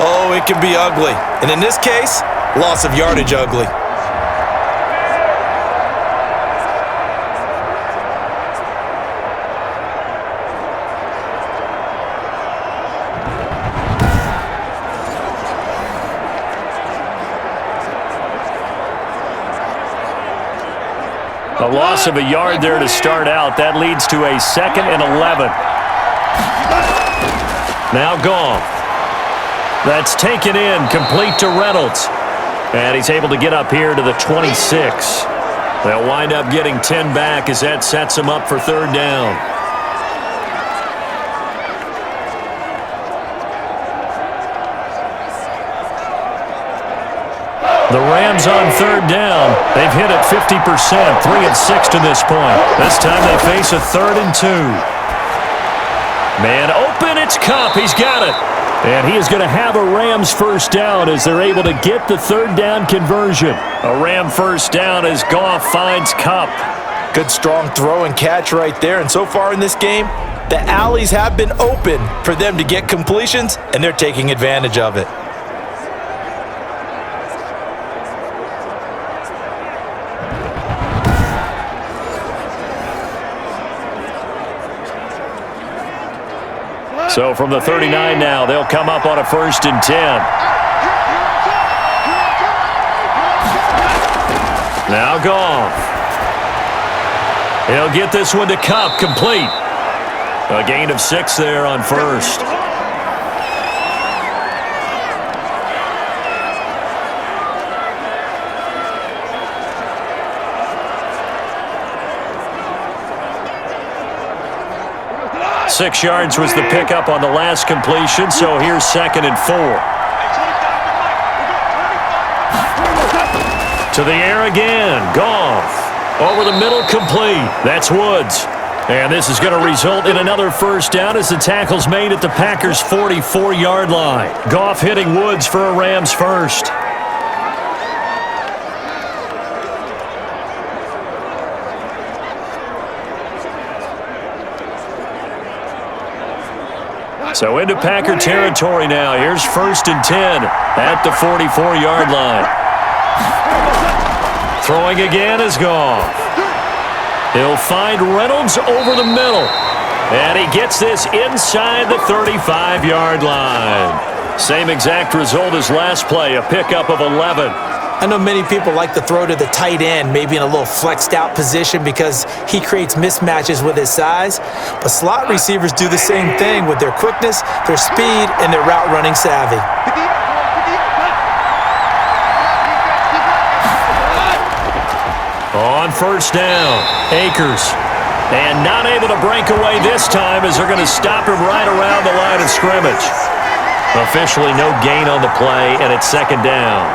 oh, it can be ugly. And in this case, loss of yardage ugly. A loss of a yard there to start out. That leads to a 2nd and 11. Now Goff. That's taken in, complete to Reynolds. And he's able to get up here to the 26. They'll wind up getting 10 back as that sets him up for 3rd down. The Rams on 3rd down. They've hit it 50%, 3 of 6 to this point. This time they face a 3rd and 2. Man open, it's Kupp. He's got it. And he is going to have a Rams first down as they're able to get the 3rd down conversion. A Ram first down as Goff finds Kupp. Good strong throw and catch right there. And so far in this game, the alleys have been open for them to get completions, and they're taking advantage of it. So from the 39 now, they'll come up on a 1st and 10. Now Goff. He'll get this one to Kupp, complete. A gain of 6 there on 1st. Six yards was the pickup on the last completion, so here's 2nd and 4. To the air again, Goff. Over the middle, complete. That's Woods. And this is going to result in another first down as the tackle's made at the Packers' 44-yard line. Goff hitting Woods for a Rams first. So into Packer territory now. Here's 1st and 10 at the 44-yard line. Throwing again is Goff. He'll find Reynolds over the middle. And he gets this inside the 35-yard line. Same exact result as last play, a pickup of 11. I know many people like to throw to the tight end, maybe in a little flexed out position because he creates mismatches with his size. But slot receivers do the same thing with their quickness, their speed, and their route running savvy. On 1st down, Akers. And not able to break away this time as they're going to stop him right around the line of scrimmage. Officially no gain on the play, and it's 2nd down.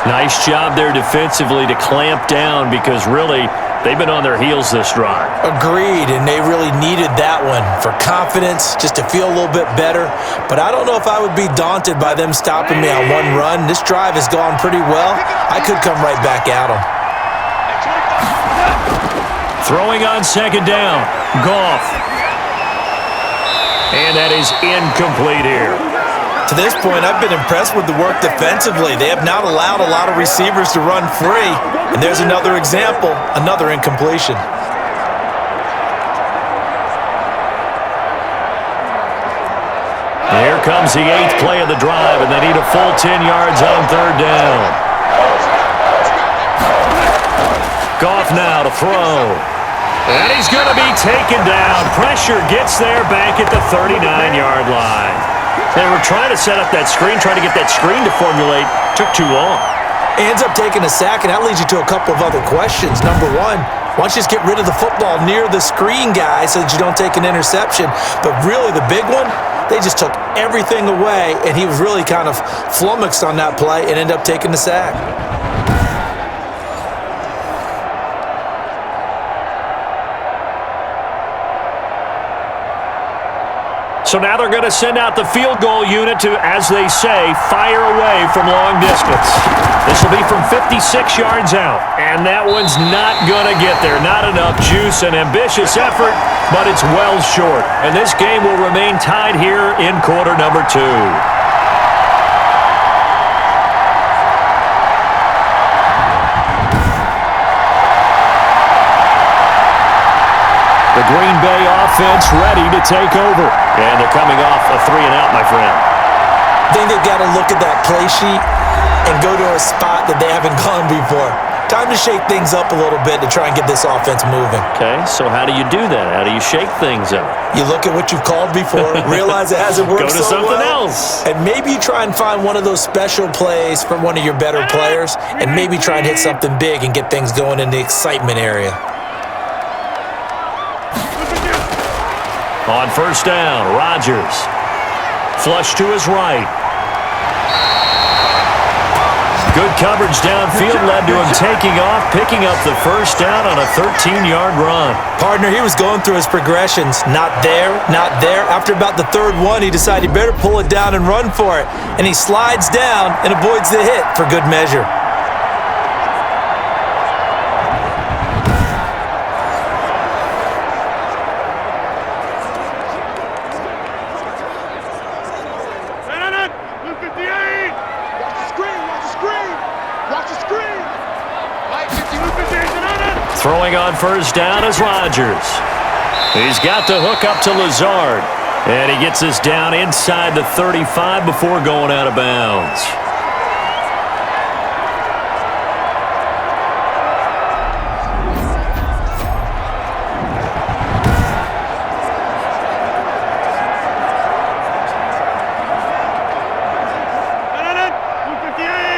Nice job there defensively to clamp down because really they've been on their heels this drive. Agreed, and they really needed that one for confidence, just to feel a little bit better. But I don't know if I would be daunted by them stopping me on one run. This drive has gone pretty well. I could come right back at them. Throwing on 2nd down, Goff. And that is incomplete here. To this point, I've been impressed with the work defensively. They have not allowed a lot of receivers to run free. And there's another example, another incompletion. Here comes the 8th play of the drive, and they need a full 10 yards on 3rd down. Goff now to throw. And he's going to be taken down. Pressure gets there back at the 39-yard line. They were trying to set up that screen, trying to get that screen to formulate. Took too long. Ends up taking a sack, and that leads you to a couple of other questions. Number one, why don't you just get rid of the football near the screen guy so that you don't take an interception? But really the big one, they just took everything away, and he was really kind of flummoxed on that play and ended up taking the sack. So now they're going to send out the field goal unit to, as they say, fire away from long distance. This will be from 56 yards out. And that one's not going to get there. Not enough juice, an ambitious effort, but it's well short. And this game will remain tied here in quarter number 2. The Green Bay offense ready to take over. And they're coming off a 3-and-out, my friend. I think they've got to look at that play sheet and go to a spot that they haven't gone before. Time to shake things up a little bit to try and get this offense moving. Okay, so how do you do that? How do you shake things up? You look at what you've called before, realize it hasn't worked Go to so something well, else. and maybe you try and find one of those special plays from one of your better players, and maybe try and hit something big and get things going in the excitement area. On first down, Rodgers. Flush to his right. Good coverage downfield led to him taking off, picking up the first down on a 13-yard run. Partner, he was going through his progressions. Not there, not there. After about the third one, he decided he better pull it down and run for it. And he slides down and avoids the hit for good measure. Throwing on first down is Rodgers. He's got the hook up to Lazard. And he gets us down inside the 35 before going out of bounds.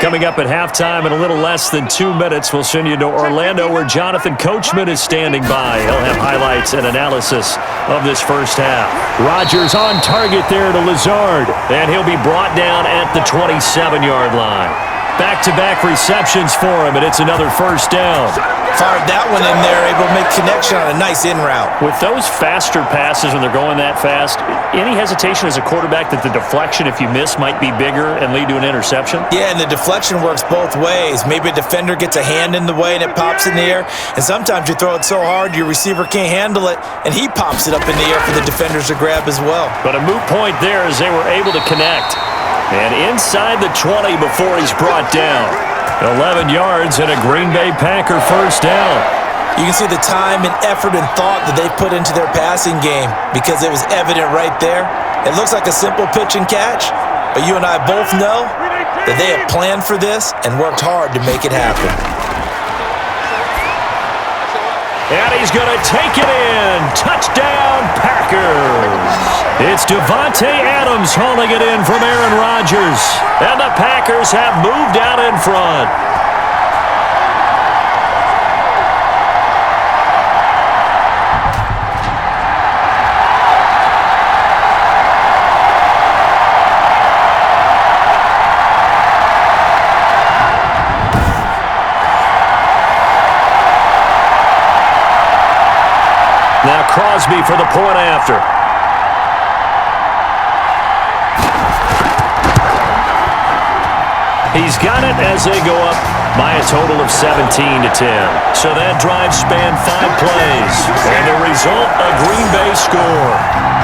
Coming up at halftime in a little less than 2 minutes, we'll send you to Orlando where Jonathan Coachman is standing by. He'll have highlights and analysis of this first half. Rodgers on target there to Lazard, and he'll be brought down at the 27-yard line. Back-to-back receptions for him, and it's another first down. Fired that one in there, able to make connection on a nice in route. With those faster passes when they're going that fast, any hesitation as a quarterback that the deflection, if you miss, might be bigger and lead to an interception? Yeah, and the deflection works both ways. Maybe a defender gets a hand in the way and it pops in the air, and sometimes you throw it so hard your receiver can't handle it, and he pops it up in the air for the defenders to grab as well. But a moot point there as they were able to connect. And inside the 20 before he's brought down. 11 yards and a Green Bay Packer first down. You can see the time and effort and thought that they put into their passing game because it was evident right there. It looks like a simple pitch and catch, but you and I both know that they have planned for this and worked hard to make it happen. And he's going to take it in. Touchdown, Packers. It's Davante Adams hauling it in from Aaron Rodgers. And the Packers have moved out in front. Now Crosby for the point after. He's got it as they go up by a total of 17-10. So that drive spanned 5 plays. And the result, a Green Bay score.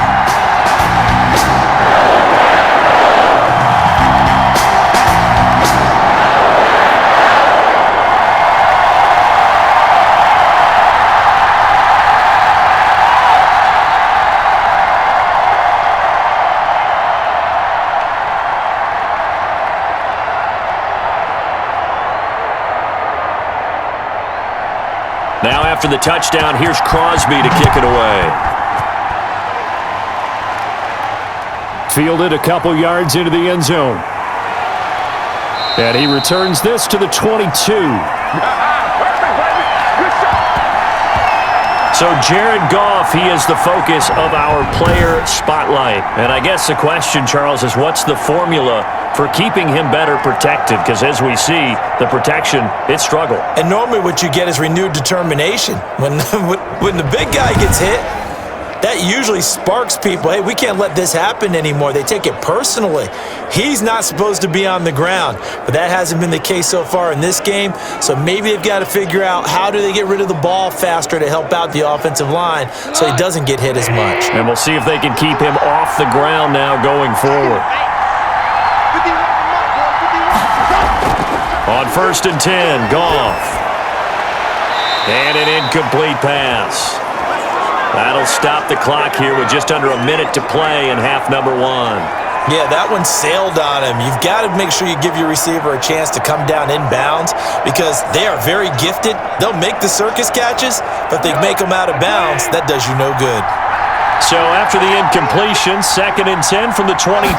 Now after the touchdown, here's Crosby to kick it away. Fielded a couple yards into the end zone. And he returns this to the 22. So Jared Goff, he is the focus of our player spotlight. And I guess the question, Charles, is what's the formula for keeping him better protected? Because as we see, the protection, it struggled. And normally what you get is renewed determination. When the big guy gets hit, that usually sparks people. Hey, we can't let this happen anymore. They take it personally. He's not supposed to be on the ground, but that hasn't been the case so far in this game. So maybe they've got to figure out how do they get rid of the ball faster to help out the offensive line so he doesn't get hit as much. And we'll see if they can keep him off the ground now going forward. On 1st and 10, Goff. And an incomplete pass. That'll stop the clock here with just under a minute to play in half number 1. Yeah, that one sailed on him. You've got to make sure you give your receiver a chance to come down inbounds because they are very gifted. They'll make the circus catches, but if they make them out of bounds, that does you no good. So after the incompletion, 2nd and 10 from the 22.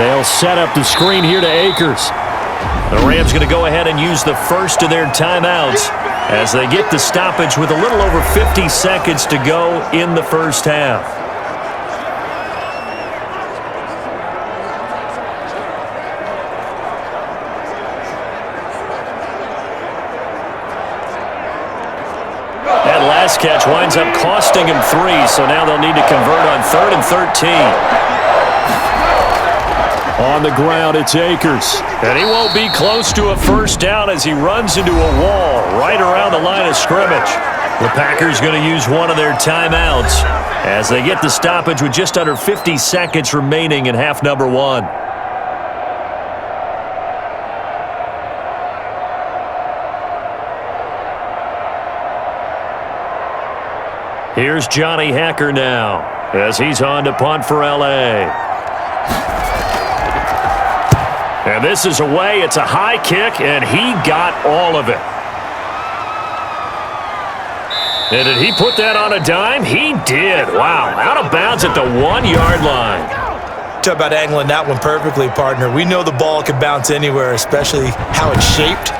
They'll set up the screen here to Akers. The Rams going to go ahead and use the first of their timeouts as they get the stoppage with a little over 50 seconds to go in the first half. That last catch winds up costing him 3, so now they'll need to convert on 3rd and 13. On the ground, it's Akers. And he won't be close to a first down as he runs into a wall right around the line of scrimmage. The Packers going to use one of their timeouts as they get the stoppage with just under 50 seconds remaining in half number 1. Here's Johnny Hacker now as he's on to punt for L.A. And this is away. It's a high kick, and he got all of it. And did he put that on a dime? He did. Wow. Out of bounds at the 1-yard line. Talk about angling that one perfectly, partner. We know the ball can bounce anywhere, especially how it's shaped.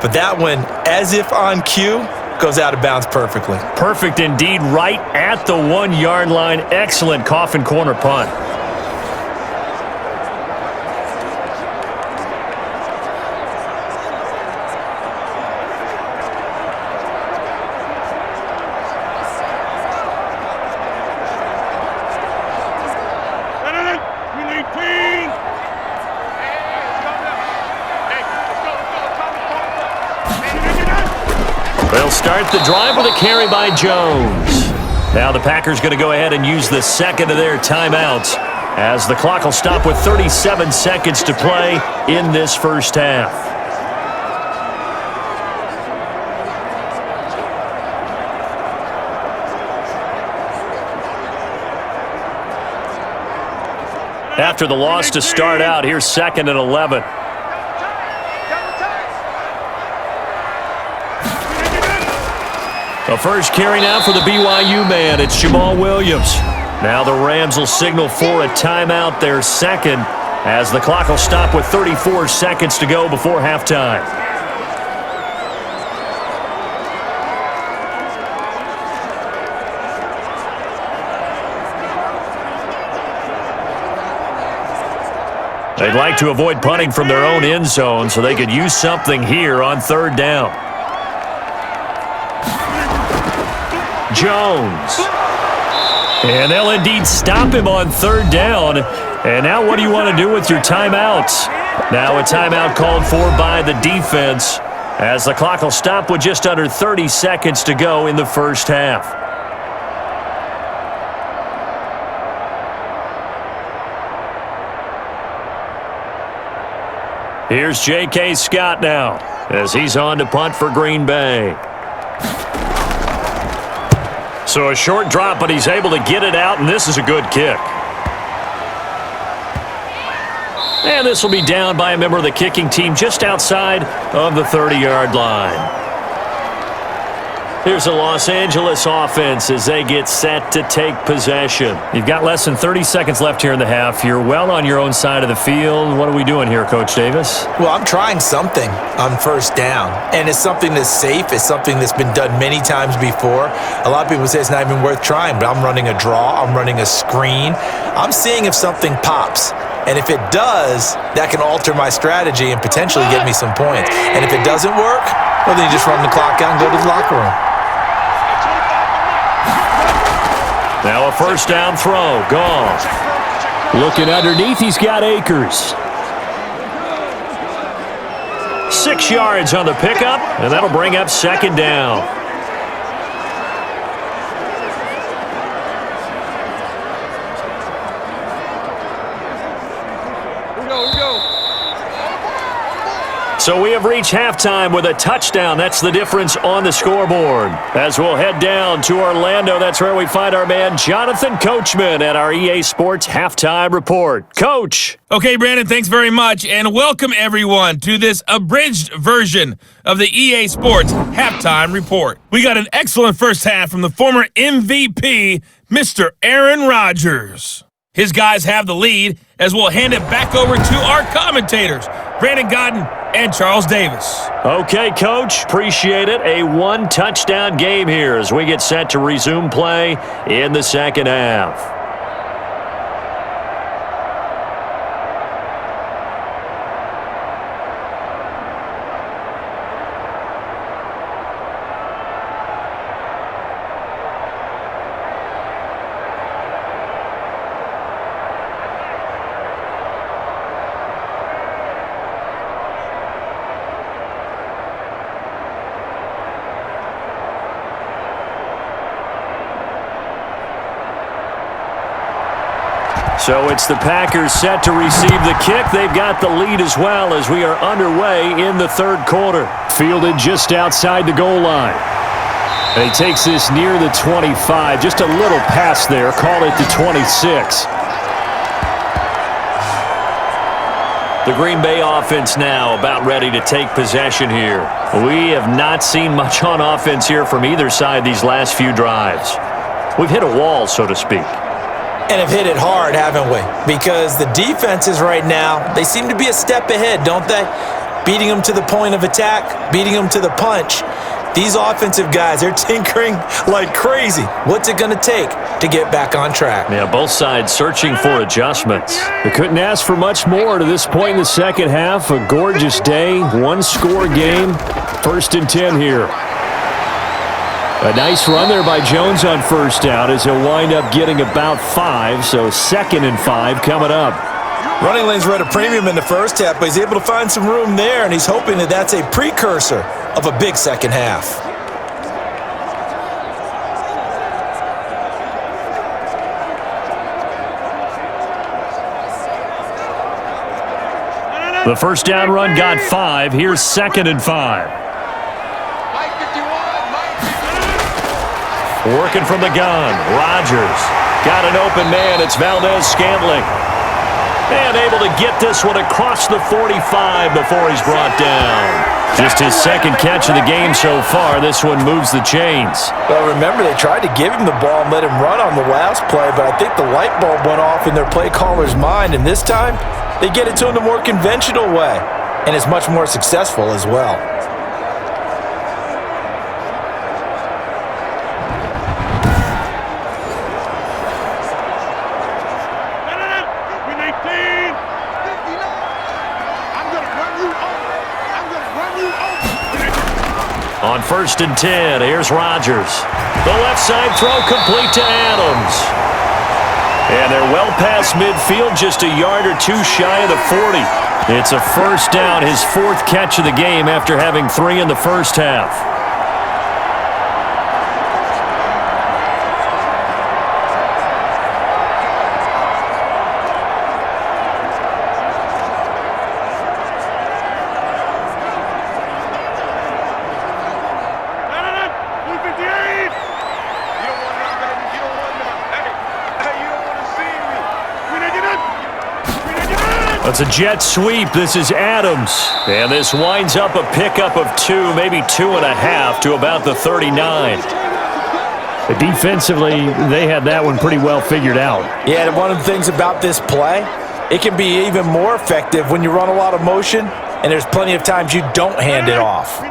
But that one, as if on cue, goes out of bounds perfectly. Perfect indeed, right at the 1-yard line. Excellent coffin corner punt. They'll start the drive with a carry by Jones. Now the Packers going to go ahead and use the second of their timeouts as the clock will stop with 37 seconds to play in this first half. After the loss to start out, here's 2nd and 11. The first carry now for the BYU man. It's Jamal Williams. Now the Rams will signal for a timeout, their second, as the clock will stop with 34 seconds to go before halftime. They'd like to avoid punting from their own end zone so they could use something here on 3rd down. Jones. And they'll indeed stop him on 3rd down. And now what do you want to do with your timeouts? Now a timeout called for by the defense as the clock will stop with just under 30 seconds to go in the first half. Here's J.K. Scott now as he's on to punt for Green Bay. So a short drop, but he's able to get it out, and this is a good kick. And this will be down by a member of the kicking team just outside of the 30-yard line. Here's the Los Angeles offense as they get set to take possession. You've got less than 30 seconds left here in the half. You're well on your own side of the field. What are we doing here, Coach Davis? Well, I'm trying something on 1st down, and it's something that's safe. It's something that's been done many times before. A lot of people say it's not even worth trying, but I'm running a draw. I'm running a screen. I'm seeing if something pops. And if it does, that can alter my strategy and potentially get me some points. And if it doesn't work, well, then you just run the clock out and go to the locker room. Now a 1st down throw. Goff. Looking underneath, he's got Akers. 6 yards on the pickup, and that'll bring up 2nd down. So we have reached halftime with a touchdown. That's the difference on the scoreboard. As we'll head down to Orlando, that's where we find our man Jonathan Coachman at our EA Sports Halftime Report. Coach. Okay, Brandon, thanks very much, and welcome everyone to this abridged version of the EA Sports Halftime Report. We got an excellent first half from the former MVP, Mr. Aaron Rodgers. His guys have the lead as we'll hand it back over to our commentators, Brandon Godden and Charles Davis. Okay, Coach, appreciate it. A one-touchdown game here as we get set to resume play in the second half. So it's the Packers set to receive the kick. They've got the lead as well as we are underway in the third quarter. Fielded just outside the goal line. And he takes this near the 25. Just a little pass there. Call it the 26. The Green Bay offense now about ready to take possession here. We have not seen much on offense here from either side these last few drives. We've hit a wall, so to speak. And have hit it hard, haven't we? Because the defenses right now, they seem to be a step ahead, don't they? Beating them to the point of attack, beating them to the punch. These offensive guys, they're tinkering like crazy. What's it going to take to get back on track? Yeah, both sides searching for adjustments. They couldn't ask for much more to this point in the second half. A gorgeous day, one-score game. 1st and 10 here. A nice run there by Jones on first down as he'll wind up getting about 5, so 2nd and 5 coming up. Running lanes were at a premium in the first half, but he's able to find some room there, and he's hoping that that's a precursor of a big second half. The first down run got 5. Here's 2nd and 5. Working from the gun, Rodgers got an open man. It's Valdez-Scantling. And able to get this one across the 45 before he's brought down. Just his second catch of the game so far. This one moves the chains. Well, remember, they tried to give him the ball and let him run on the last play, but I think the light bulb went off in their play caller's mind, and this time they get it to him the more conventional way, and it's much more successful as well. On 1st and 10, here's Rodgers. The left side throw complete to Adams. And they're well past midfield, just a yard or two shy of the 40. It's a first down, his 4th catch of the game after having 3 in the first half. It's a jet sweep. This is Adams. And this winds up a pickup of 2, maybe 2.5 to about the 39. Defensively, they had that one pretty well figured out. Yeah, and one of the things about this play, it can be even more effective when you run a lot of motion, and there's plenty of times you don't hand it off.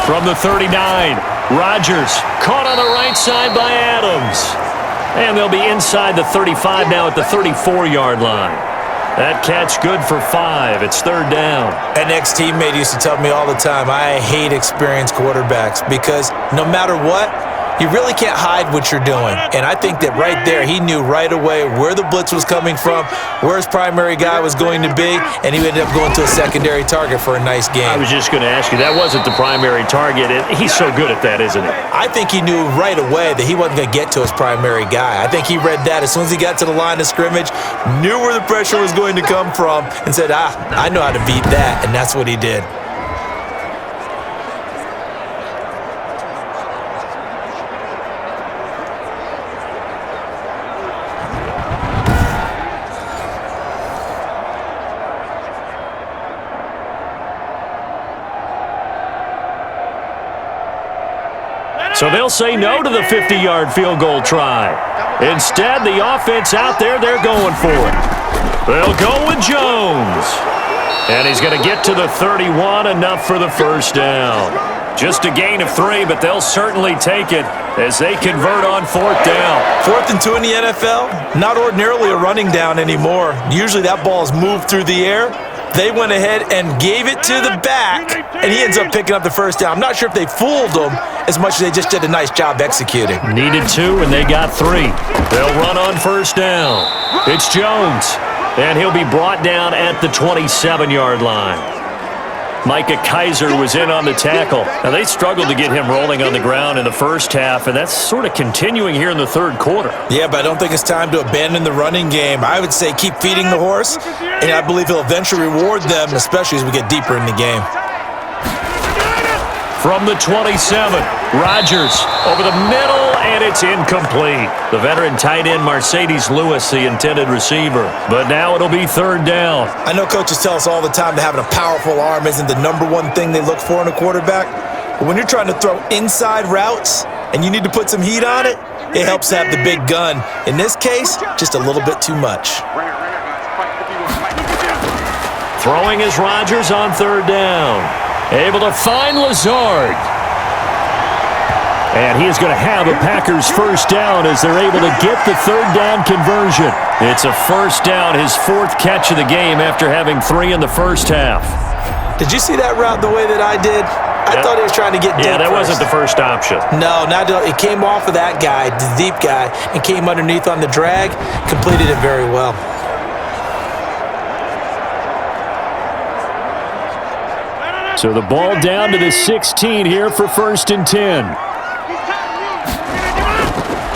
From the 39, Rodgers caught on the right side by Adams. And they'll be inside the 35 now at the 34-yard line. That catch good for 5. It's 3rd down. An ex-teammate used to tell me all the time, I hate experienced quarterbacks because no matter what, You really can't hide what you're doing. And I think that right there, he knew right away where the blitz was coming from, where his primary guy was going to be, and he ended up going to a secondary target for a nice game. I was just going to ask you, that wasn't the primary target. He's so good at that, isn't he? I think he knew right away that he wasn't going to get to his primary guy. I think he read that as soon as he got to the line of scrimmage, knew where the pressure was going to come from, and said, I know how to beat that, and that's what he did. So they'll say no to the 50-yard field goal try. Instead, the offense out there, they're going for it. They'll go with Jones. And he's going to get to the 31, enough for the first down. Just a gain of 3, but they'll certainly take it as they convert on 4th down. 4th and 2 in the NFL, not ordinarily a running down anymore. Usually that ball is moved through the air. They went ahead and gave it to the back, and he ends up picking up the first down. I'm not sure if they fooled him as much as they just did a nice job executing. Needed 2, and they got 3. They'll run on first down. It's Jones, and he'll be brought down at the 27-yard line. Micah Kaiser was in on the tackle. Now, they struggled to get him rolling on the ground in the first half, and that's sort of continuing here in the third quarter. Yeah, but I don't think it's time to abandon the running game. I would say keep feeding the horse, and I believe he'll eventually reward them, especially as we get deeper in the game. From the 27, Rodgers over the middle, and it's incomplete. The veteran tight end Mercedes Lewis, the intended receiver. But now it'll be 3rd down. I know coaches tell us all the time that having a powerful arm isn't the number one thing they look for in a quarterback. But when you're trying to throw inside routes and you need to put some heat on it, it helps to have the big gun. In this case, just a little bit too much. Throwing is Rodgers on 3rd down. Able to find Lazard. And he is going to have a Packers first down as they're able to get the 3rd down conversion. It's a first down, his 4th catch of the game after having 3 in the first half. Did you see that route the way that I did? I thought he was trying to get deep. Yeah, that wasn't the first option. No, it came off of that guy, the deep guy, and came underneath on the drag, completed it very well. So the ball down to the 16 here for 1st and 10.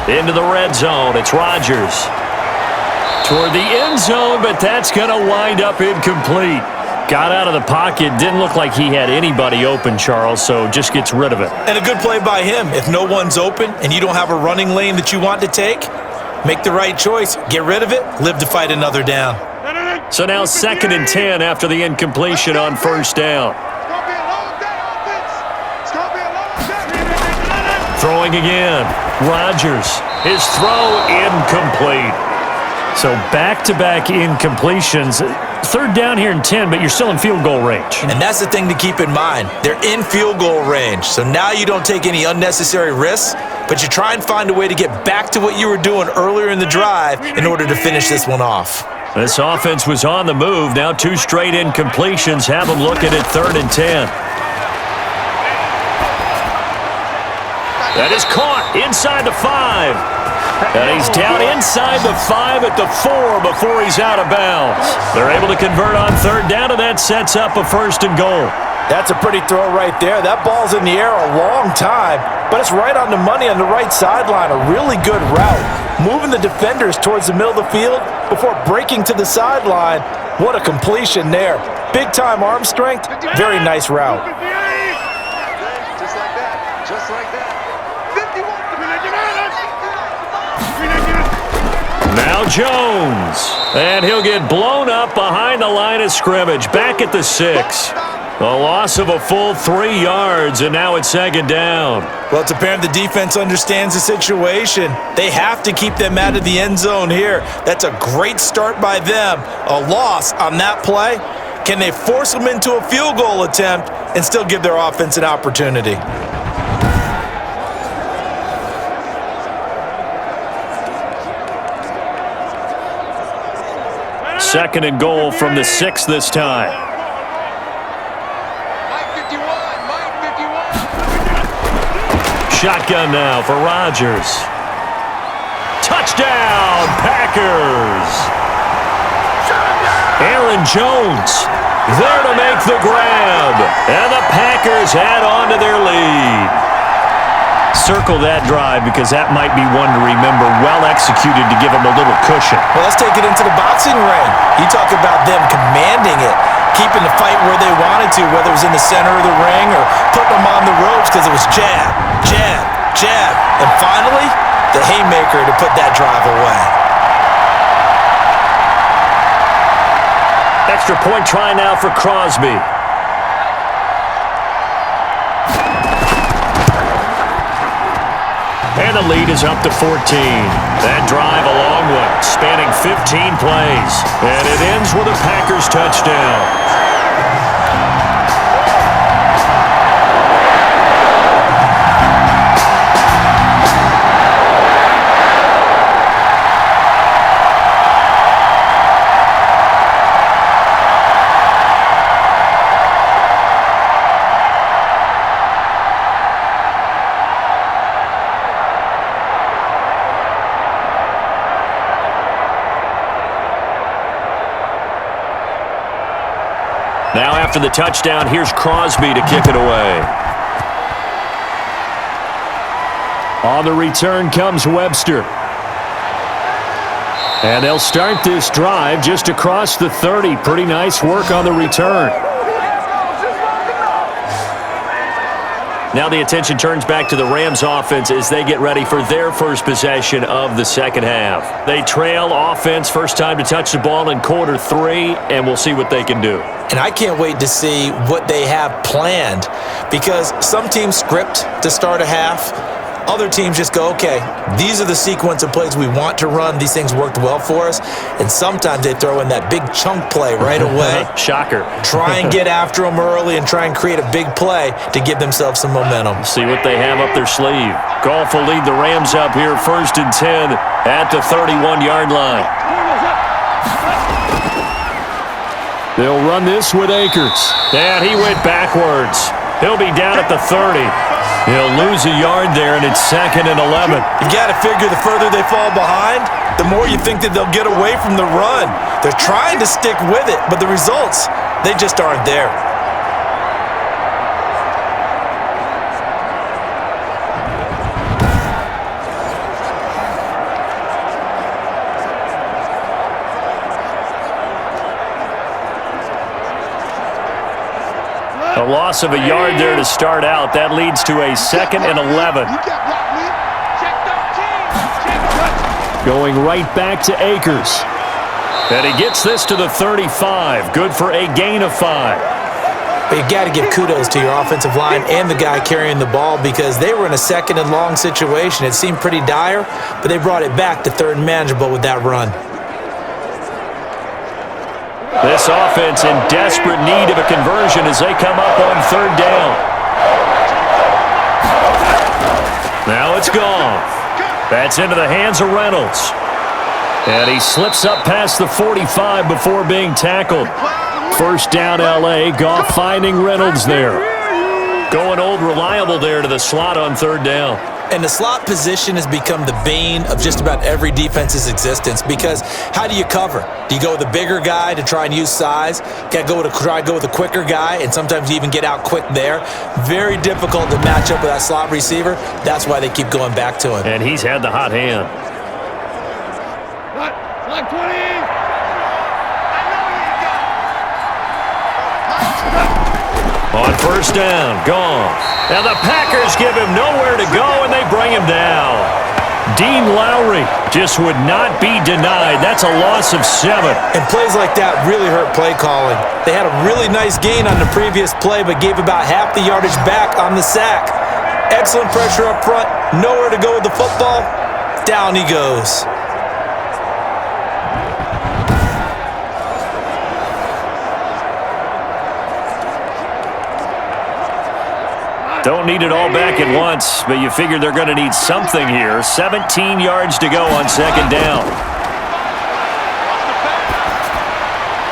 Into the red zone, it's Rodgers. Toward the end zone, but that's going to wind up incomplete. Got out of the pocket, didn't look like he had anybody open, Charles, so just gets rid of it. And a good play by him. If no one's open and you don't have a running lane that you want to take, make the right choice, get rid of it, live to fight another down. So now 2nd and 10 after the incompletion on first down. Throwing again. Rodgers. His throw incomplete. So back-to-back incompletions. 3rd down here and 10, but you're still in field goal range. And that's the thing to keep in mind. They're in field goal range. So now you don't take any unnecessary risks, but you try and find a way to get back to what you were doing earlier in the drive in order to finish this one off. This offense was on the move. Now 2 straight incompletions have them looking at 3rd and 10. That is caught inside the 5. And he's down inside the 5 at the 4 before he's out of bounds. They're able to convert on 3rd down, and that sets up a 1st and goal. That's a pretty throw right there. That ball's in the air a long time, but it's right on the money on the right sideline. A really good route. Moving the defenders towards the middle of the field before breaking to the sideline. What a completion there. Big-time arm strength. Very nice route. Just like that. Just like that. Now Jones, and he'll get blown up behind the line of scrimmage, back at the 6. A loss of a full 3 yards, and now it's 2nd down. Well, it's apparent the defense understands the situation. They have to keep them out of the end zone here. That's a great start by them. A loss on that play. Can they force them into a field goal attempt and still give their offense an opportunity? 2nd and goal from the 6 this time. shotgun now for Rodgers. Touchdown, Packers! Aaron Jones there to make the grab. And the Packers add on to their lead. Circle that drive because that might be one to remember. Well executed to give them a little cushion. Well, let's take it into the boxing ring. You talk about them commanding it, keeping the fight where they wanted to, whether it was in the center of the ring or putting them on the ropes because it was jab, jab, jab. And finally, the haymaker to put that drive away. Extra point try now for Crosby. And the lead is up to 14. That drive a long one, spanning 15 plays. And it ends with a Packers touchdown. Now after the touchdown, here's Crosby to kick it away. On the return comes Webster. And they'll start this drive just across the 30. Pretty nice work on the return. Now the attention turns back to the Rams offense as they get ready for their first possession of the second half. They trail offense, first time to touch the ball in quarter 3, and we'll see what they can do. And I can't wait to see what they have planned because some teams script to start a half. Other teams just go, okay, these are the sequence of plays we want to run. These things worked well for us. And sometimes they throw in that big chunk play right away. Shocker. Try and get after them early and try and create a big play to give themselves some momentum. See what they have up their sleeve. Goff will lead the Rams up here, 1st and 10 at the 31-yard line. They'll run this with Akers. And he went backwards. He'll be down at the 30. He'll lose a yard there, and it's 2nd and 11. You got to figure the further they fall behind, the more you think that they'll get away from the run. They're trying to stick with it, but the results, they just aren't there. A loss of a yard there to start out. That leads to a 2nd and 11. Going right back to Akers. And he gets this to the 35. Good for a gain of 5. But you got to give kudos to your offensive line and the guy carrying the ball because they were in a 2nd and long situation. It seemed pretty dire, but they brought it back to 3rd and manageable with that run. This offense in desperate need of a conversion as they come up on 3rd down. Now it's gone. That's into the hands of Reynolds. And he slips up past the 45 before being tackled. 1st down L.A. Goff finding Reynolds there. Going old reliable there to the slot on 3rd down. And the slot position has become the bane of just about every defense's existence because how do you cover? Do you go with a bigger guy to try and use size? Got to try to go with a quicker guy, and sometimes you even get out quick there. Very difficult to match up with that slot receiver. That's why they keep going back to him. And he's had the hot hand. Slot 20! On 1st down, gone. Now the Packers give him nowhere to go, and they bring him down. Dean Lowry just would not be denied. That's a loss of 7. And plays like that really hurt play calling. They had a really nice gain on the previous play, but gave about half the yardage back on the sack. Excellent pressure up front. Nowhere to go with the football. Down he goes. Don't need it all back at once, but you figure they're going to need something here. 17 yards to go on 2nd down.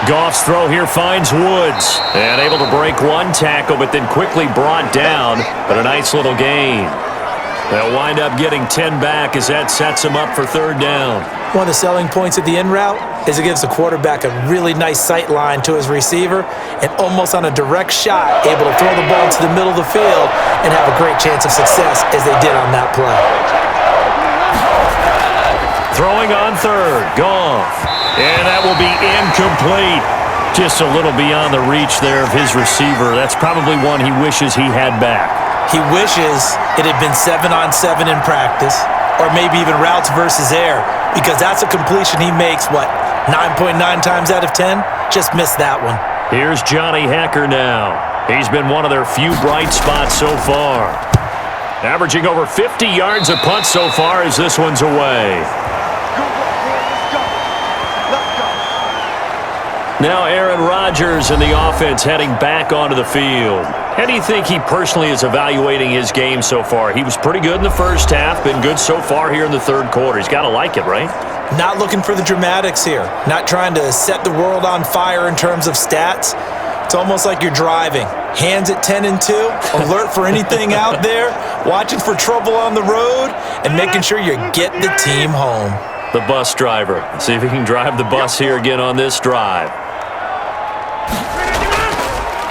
Goff's throw here finds Woods. And able to break one tackle, but then quickly brought down. But a nice little gain. They'll wind up getting 10 back as that sets them up for third down. One of the selling points of the in route is it gives the quarterback a really nice sight line to his receiver and almost on a direct shot able to throw the ball into the middle of the field and have a great chance of success as they did on that play. Throwing on third, Goff. And that will be incomplete. Just a little beyond the reach there of his receiver. That's probably one he wishes he had back. He wishes it had been 7-on-7 in practice, or maybe even routes versus air, because that's a completion he makes, 9.9 times out of 10? Just missed that one. Here's Johnny Hacker now. He's been one of their few bright spots so far. Averaging over 50 yards a punt so far as this one's away. Now Aaron Rodgers and the offense heading back onto the field. How do you think he personally is evaluating his game so far? He was pretty good in the first half, been good so far here in the third quarter. He's got to like it, right? Not looking for the dramatics here. Not trying to set the world on fire in terms of stats. It's almost like you're driving. Hands at 10 and 2, alert for anything out there, watching for trouble on the road, and making sure you get the team home. The bus driver. See if he can drive the bus here again on this drive.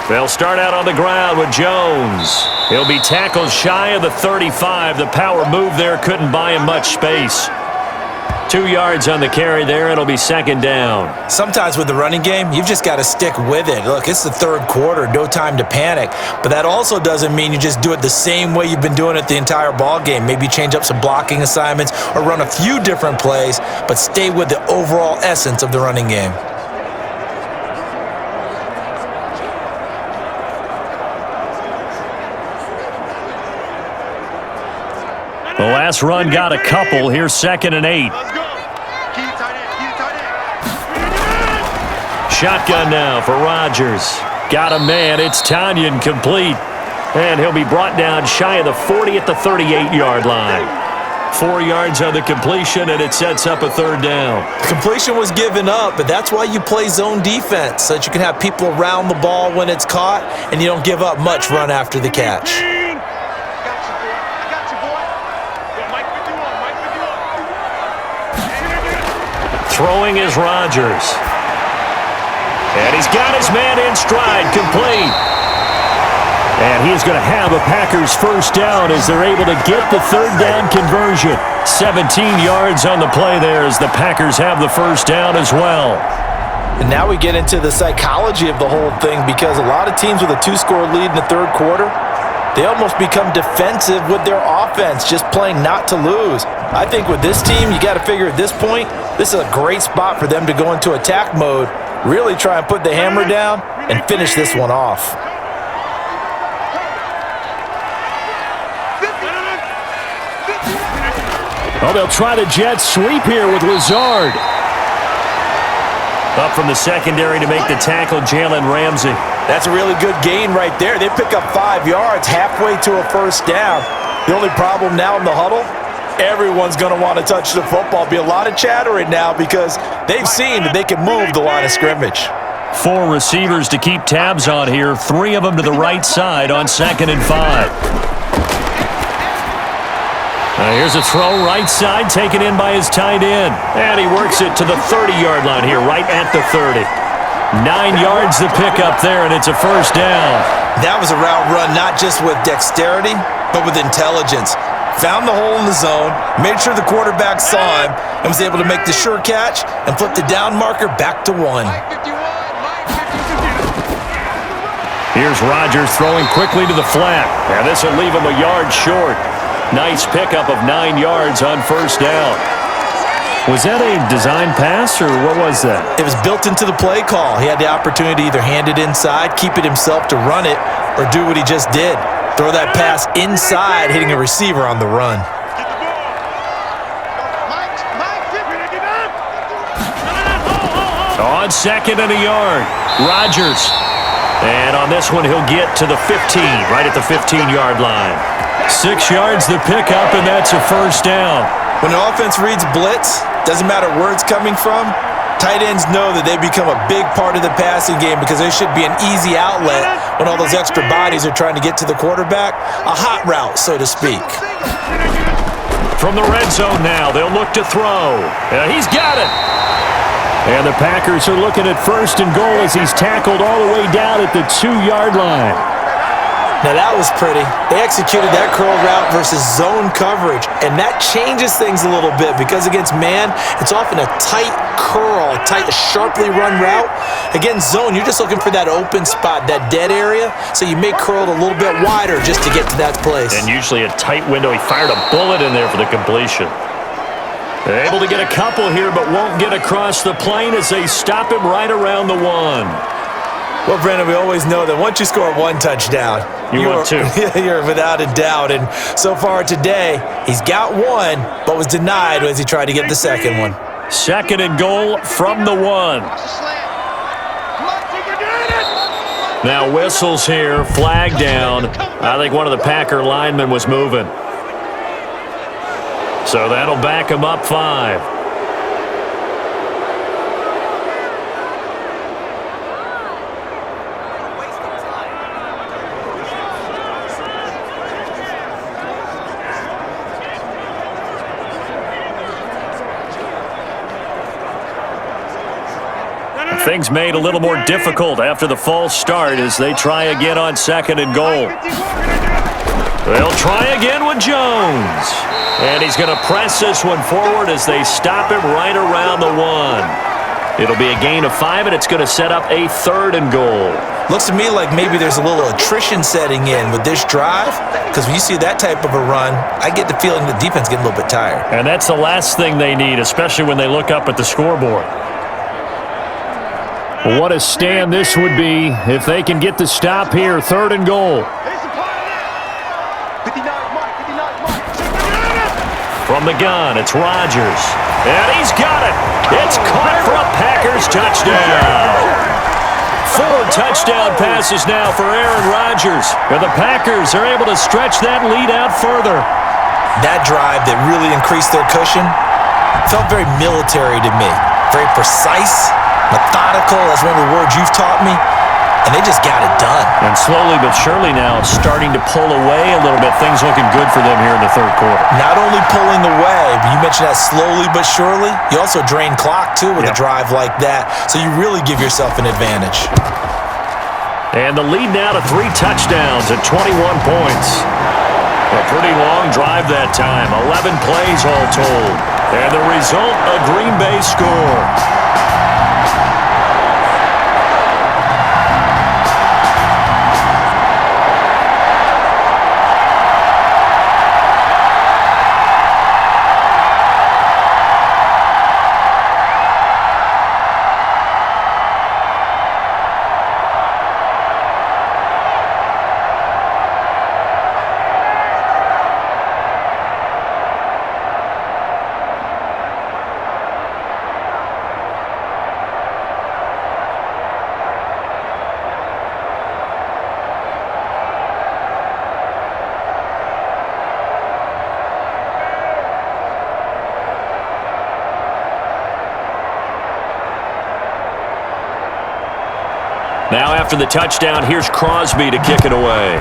They'll start out on the ground with Jones. He'll be tackled shy of the 35. The power move there couldn't buy him much space. 2 yards on the carry there. It'll be second down. Sometimes with the running game, you've just got to stick with it. Look, it's the third quarter, no time to panic. But that also doesn't mean you just do it the same way you've been doing it the entire ball game. Maybe change up some blocking assignments or run a few different plays, but stay with the overall essence of the running game. The last run got a couple. Here's 2nd and 8. Let's go. Key tight end. Shotgun now for Rodgers. Got a man. It's Tanyan complete. And he'll be brought down shy of the 40 at the 38-yard line. 4 yards on the completion, and it sets up a third down. Completion was given up, but that's why you play zone defense, so that you can have people around the ball when it's caught, and you don't give up much run after the catch. Throwing is Rodgers. And he's got his man in stride, complete. And he's going to have a Packers first down as they're able to get the third down conversion. 17 yards on the play there as the Packers have the first down as well. And now we get into the psychology of the whole thing, because a lot of teams with a 2-score lead in the third quarter, they almost become defensive with their offense, just playing not to lose. I think with this team, you got to figure at this point, this is a great spot for them to go into attack mode, really try and put the hammer down and finish this one off. Oh, they'll try the jet sweep here with Lazard. Up from the secondary to make the tackle, Jalen Ramsey. That's a really good gain right there. They pick up 5 yards halfway to a first down. The only problem now in the huddle, everyone's going to want to touch the football. Be a lot of chatter right now because they've seen that they can move the line of scrimmage. 4 receivers to keep tabs on here. 3 of them to the right side on 2nd and 5. Here's a throw right side taken in by his tight end. And he works it to the 30-yard line here, right at the 30. 9 yards to pick up there, and it's a first down. That was a route run not just with dexterity, but with intelligence. Found the hole in the zone, made sure the quarterback saw him, and was able to make the sure catch and flip the down marker back to 1. Here's Rodgers throwing quickly to the flat. And this will leave him a yard short. Nice pickup of 9 yards on first down. Was that a design pass, or what was that? It was built into the play call. He had the opportunity to either hand it inside, keep it himself to run it, or do what he just did. Throw that pass inside, hitting a receiver on the run. On 2nd and a yard, Rodgers. And on this one, he'll get to the 15, right at the 15-yard line. 6 yards the pickup, and that's a first down. When an offense reads blitz, doesn't matter where it's coming from, Tight ends know that they become a big part of the passing game because they should be an easy outlet when all those extra bodies are trying to get to the quarterback. A hot route, so to speak. From the red zone now, they'll look to throw. He's got it. And the Packers are looking at 1st and goal as he's tackled all the way down at the 2-yard line. Now that was pretty. They executed that curl route versus zone coverage, and that changes things a little bit because against man, it's often a tight curl, a sharply run route. Against zone, you're just looking for that open spot, that dead area, so you make curl a little bit wider just to get to that place. And usually a tight window. He fired a bullet in there for the completion. They're able to get a couple here, but won't get across the plane as they stop him right around the 1. Well, Brandon, we always know that once you score 1 touchdown, you're 2. You're without a doubt. And so far today, he's got 1, but was denied as he tried to get the second one. 2nd and goal from the 1. Now whistles here, flag down. I think one of the Packer linemen was moving. So that'll back him up 5. Things made a little more difficult after the false start as they try again on 2nd and goal. They'll try again with Jones. And he's going to press this one forward as they stop him right around the 1. It'll be a gain of 5, and it's going to set up a 3rd and goal. Looks to me like maybe there's a little attrition setting in with this drive, because when you see that type of a run, I get the feeling the defense getting a little bit tired. And that's the last thing they need, especially when they look up at the scoreboard. What a stand this would be if they can get the stop here. 3rd and goal. From the gun, it's Rodgers. And he's got it. It's caught for a Packers touchdown. 4 touchdown passes now for Aaron Rodgers. And the Packers are able to stretch that lead out further. That drive that really increased their cushion felt very military to me. Very precise. Methodical, that's one of the words you've taught me, and they just got it done. And slowly but surely now starting to pull away a little bit. Things looking good for them here in the 3rd quarter. Not only pulling away, but you mentioned that slowly but surely. You also drain clock, too, with a drive like that, so you really give yourself an advantage. And the lead now to 3 touchdowns at 21 points. A pretty long drive that time, 11 plays all told. And the result, a Green Bay score. Now after the touchdown, here's Crosby to kick it away.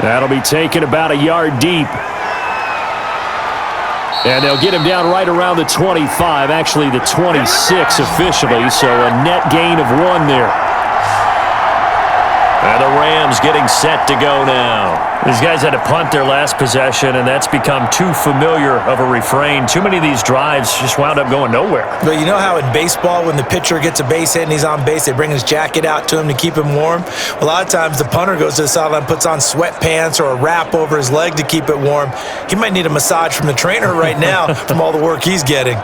That'll be taken about a yard deep. And they'll get him down right around the 25, actually the 26 officially, so a net gain of 1 there. And the Rams getting set to go now. These guys had to punt their last possession, and that's become too familiar of a refrain. Too many of these drives just wound up going nowhere. But you know how in baseball, when the pitcher gets a base hit and he's on base, they bring his jacket out to him to keep him warm? A lot of times the punter goes to the sideline, puts on sweatpants or a wrap over his leg to keep it warm. He might need a massage from the trainer right now from all the work he's getting.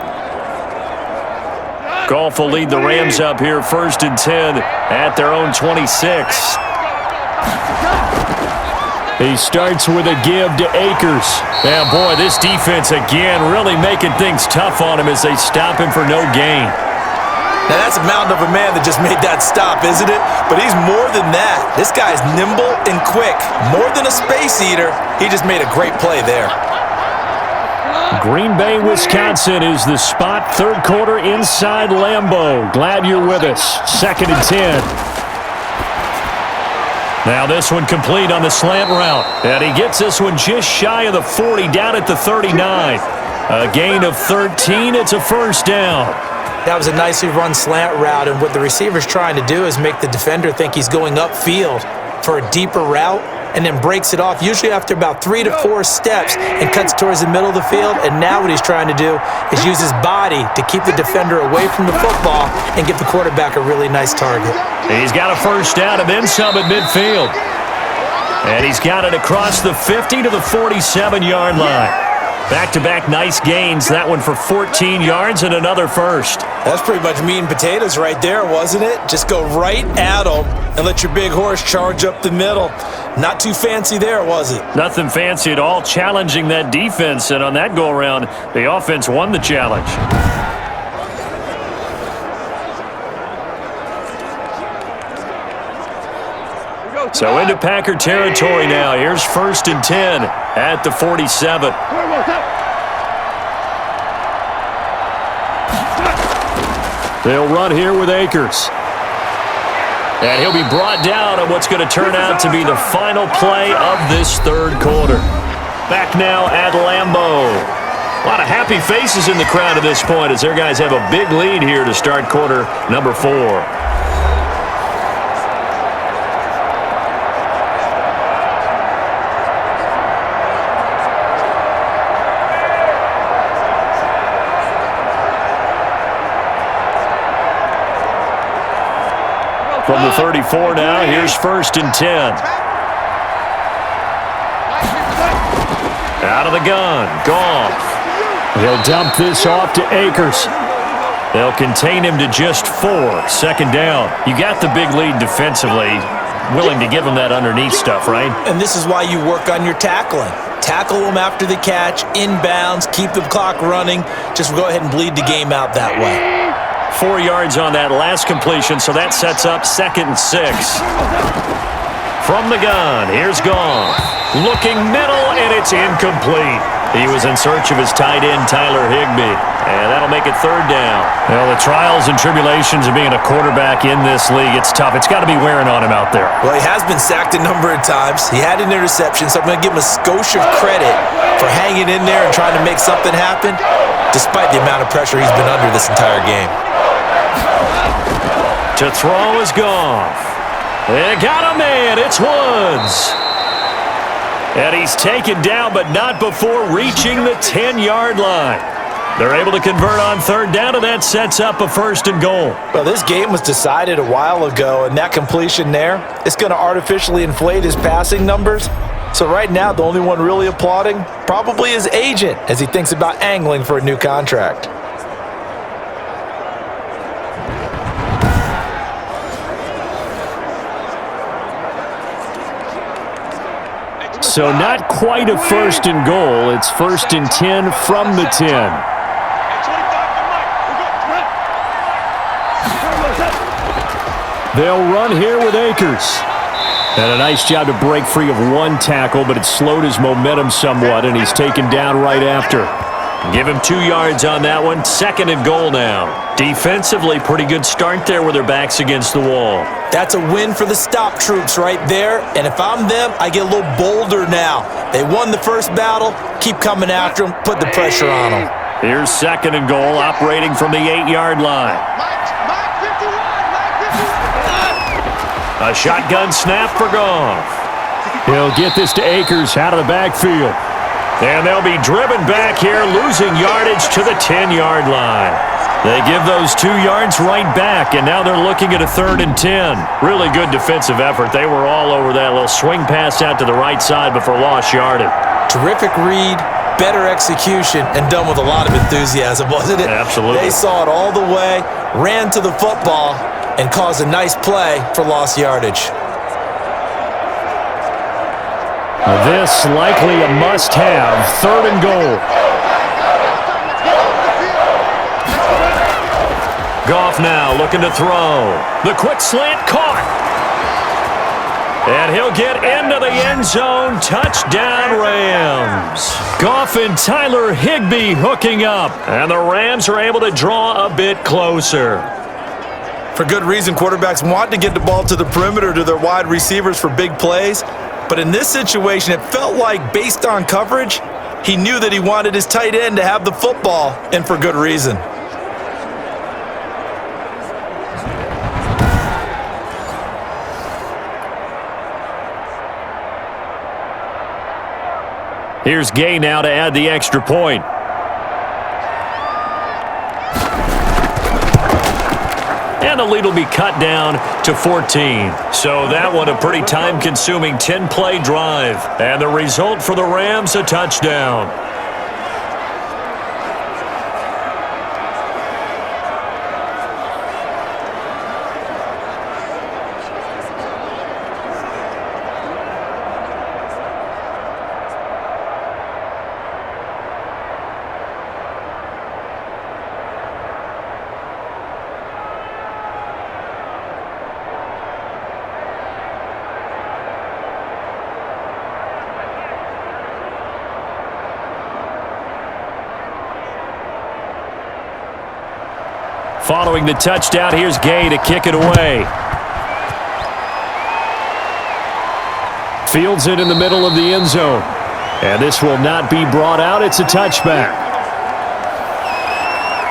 Goff will lead the Rams up here 1st and 10 at their own 26. He starts with a give to Akers. And boy, this defense again really making things tough on him as they stop him for no gain. Now that's a mountain of a man that just made that stop, isn't it? But he's more than that. This guy's nimble and quick. More than a space eater. He just made a great play there. Green Bay, Wisconsin is the spot. Third quarter inside Lambeau. Glad you're with us. 2nd and 10. Now this one complete on the slant route. And he gets this one just shy of the 40, down at the 39. A gain of 13. It's a first down. That was a nicely run slant route, and what the receiver's trying to do is make the defender think he's going upfield for a deeper route, and then breaks it off, usually after about 3 to 4 steps, and cuts towards the middle of the field. And now what he's trying to do is use his body to keep the defender away from the football and give the quarterback a really nice target. He's got a first down and then some at midfield. And he's got it across the 50 to the 47-yard line. Back-to-back nice gains. That one for 14 yards and another first. That's pretty much meat and potatoes right there, wasn't it? Just go right at them and let your big horse charge up the middle. Not too fancy there, was it? Nothing fancy at all. Challenging that defense, and on that go-around, the offense won the challenge. So into Packer territory now. Here's 1st and 10 at the 47. They'll run here with Akers. And he'll be brought down on what's going to turn out to be the final play of this third quarter. Back now at Lambeau. A lot of happy faces in the crowd at this point as their guys have a big lead here to start quarter number 4. From the 34 now, here's 1st and 10. Out of the gun, Goff. He'll dump this off to Akers. They'll contain him to just 4. 2nd down. You got the big lead defensively. Willing to give him that underneath stuff, right? And this is why you work on your tackling. Tackle them after the catch, inbounds, keep the clock running. Just go ahead and bleed the game out that way. 4 yards on that last completion, so that sets up 2nd and 6. From the gun, here's Goff. Looking middle, and it's incomplete. He was in search of his tight end, Tyler Higbee, and that'll make it 3rd down. Well, the trials and tribulations of being a quarterback in this league, it's tough. It's got to be wearing on him out there. Well, he has been sacked a number of times. He had an interception, so I'm going to give him a skosh of credit for hanging in there and trying to make something happen, despite the amount of pressure he's been under this entire game. To throw is Goff. They got a man. It's Woods. And he's taken down, but not before reaching the 10-yard line. They're able to convert on 3rd down, and that sets up a 1st and goal. Well, this game was decided a while ago, and that completion there, it's going to artificially inflate his passing numbers. So right now, the only one really applauding probably his agent as he thinks about angling for a new contract. So not quite a 1st and goal. It's 1st and 10 from the 10. They'll run here with Akers. And a nice job to break free of one tackle, but it slowed his momentum somewhat, and he's taken down right after. Give him 2 yards on that one. 2nd and goal now. Defensively, pretty good start there with their backs against the wall. That's a win for the stop troops right there. And if I'm them, I get a little bolder now. They won the first battle. Keep coming after them. Put the pressure on them. Here's 2nd and goal, operating from the 8-yard line. A shotgun snap for Goff. He'll get this to Akers out of the backfield. And they'll be driven back here, losing yardage to the 10-yard line. They give those 2 yards right back, and now they're looking at a 3rd and 10. Really good defensive effort. They were all over that little swing pass out to the right side before lost yardage. Terrific read, better execution, and done with a lot of enthusiasm, wasn't it? Absolutely. They saw it all the way, ran to the football, and caused a nice play for lost yardage. This likely a must-have, 3rd and goal. Goff now looking to throw. The quick slant caught. And he'll get into the end zone. Touchdown, Rams. Goff and Tyler Higbee hooking up. And the Rams are able to draw a bit closer. For good reason, quarterbacks want to get the ball to the perimeter to their wide receivers for big plays. But in this situation, it felt like, based on coverage, he knew that he wanted his tight end to have the football, and for good reason. Here's Gay now to add the extra point. And the lead will be cut down to 14. So that one a pretty time-consuming 10-play drive. And the result for the Rams, a touchdown. Following the touchdown, here's Gay to kick it away. Fields it in the middle of the end zone. And this will not be brought out. It's a touchback.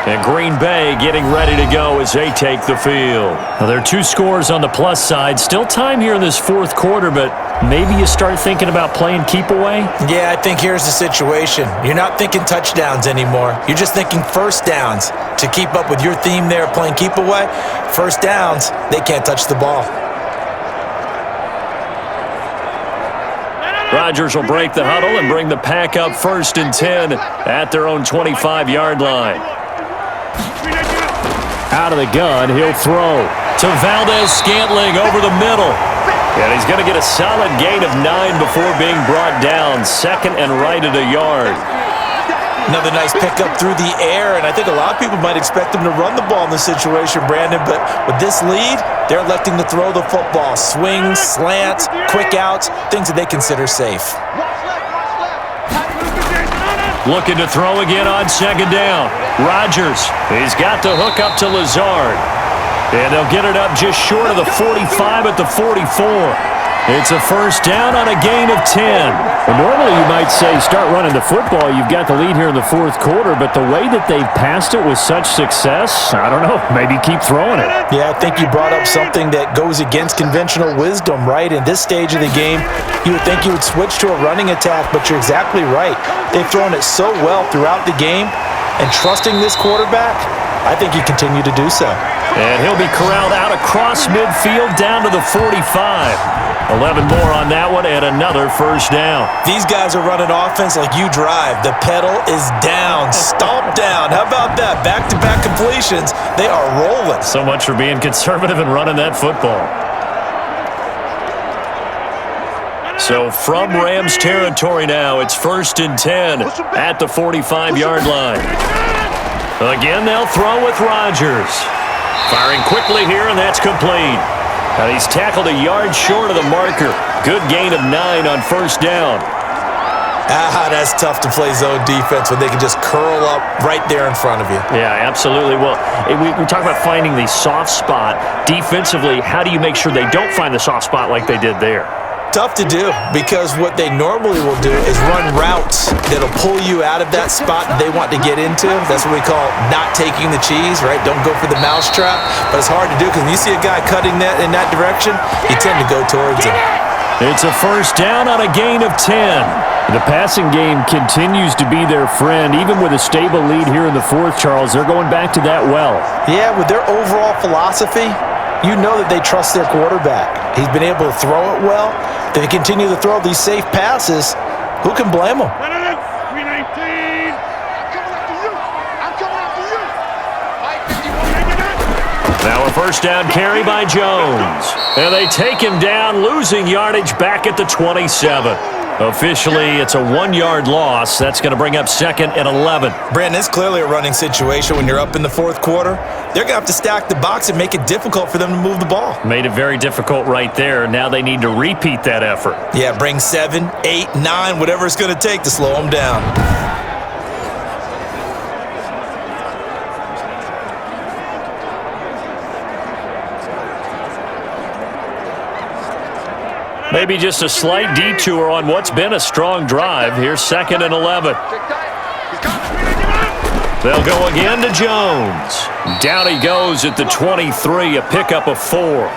And Green Bay getting ready to go as they take the field. Now, there are 2 scores on the plus side. Still time here in this fourth quarter, but maybe you start thinking about playing keep away? Yeah, I think here's the situation. You're not thinking touchdowns anymore. You're just thinking first downs. To keep up with your theme there, playing keep away, first downs, they can't touch the ball. Rodgers will break the huddle and bring the pack up 1st and 10 at their own 25-yard line. Out of the gun, he'll throw to Valdez-Scantling over the middle. And he's going to get a solid gain of 9 before being brought down. 2nd and right at a yard. Another nice pickup through the air, and I think a lot of people might expect them to run the ball in this situation, Brandon, but with this lead, they're electing to throw the football. Swings, slants, quick outs, things that they consider safe. Looking to throw again on 2nd down. Rodgers, he's got to hook up to Lazard. And they'll get it up just short of the 45 at the 44. It's a first down on a gain of 10. Well, normally you might say start running the football. You've got the lead here in the fourth quarter, but the way that they've passed it with such success, I don't know, maybe keep throwing it. Yeah, I think you brought up something that goes against conventional wisdom, right? In this stage of the game, you would think you would switch to a running attack, but you're exactly right. They've thrown it so well throughout the game, and trusting this quarterback, I think you continue to do so. And he'll be corralled out across midfield down to the 45. 11 more on that one and another first down. These guys are running offense like you drive. The pedal is down, stomp down. How about that? Back-to-back completions. They are rolling. So much for being conservative and running that football. So from Rams territory now, it's 1st and 10 at the 45-yard line. Again, they'll throw with Rodgers. Firing quickly here, and that's complete. And he's tackled a yard short of the marker. Good gain of 9 on 1st down. That's tough to play zone defense when they can just curl up right there in front of you. Yeah, absolutely. Well, we talk about finding the soft spot. Defensively, how do you make sure they don't find the soft spot like they did there? Tough to do, because what they normally will do is run routes that'll pull you out of that spot that they want to get into. That's what we call not taking the cheese, right? Don't go for the mousetrap. But it's hard to do because when you see a guy cutting that in that direction, you tend to go towards him. It's a first down on a gain of 10. The passing game continues to be their friend. Even with a stable lead here in the fourth, Charles, they're going back to that well. Yeah, with their overall philosophy, you know that they trust their quarterback. He's been able to throw it well. They continue to throw these safe passes. Who can blame them? Now a first down carry by Jones. And they take him down, losing yardage back at the 27. Officially, it's a 1-yard loss. That's going to bring up 2nd and 11. Brandon, it's clearly a running situation when you're up in the fourth quarter. They're going to have to stack the box and make it difficult for them to move the ball. Made it very difficult right there. Now they need to repeat that effort. Yeah, bring 7, 8, 9, whatever it's going to take to slow them down. Maybe just a slight detour on what's been a strong drive. Here's 2nd and 11. They'll go again to Jones. Down he goes at the 23, a pickup of 4.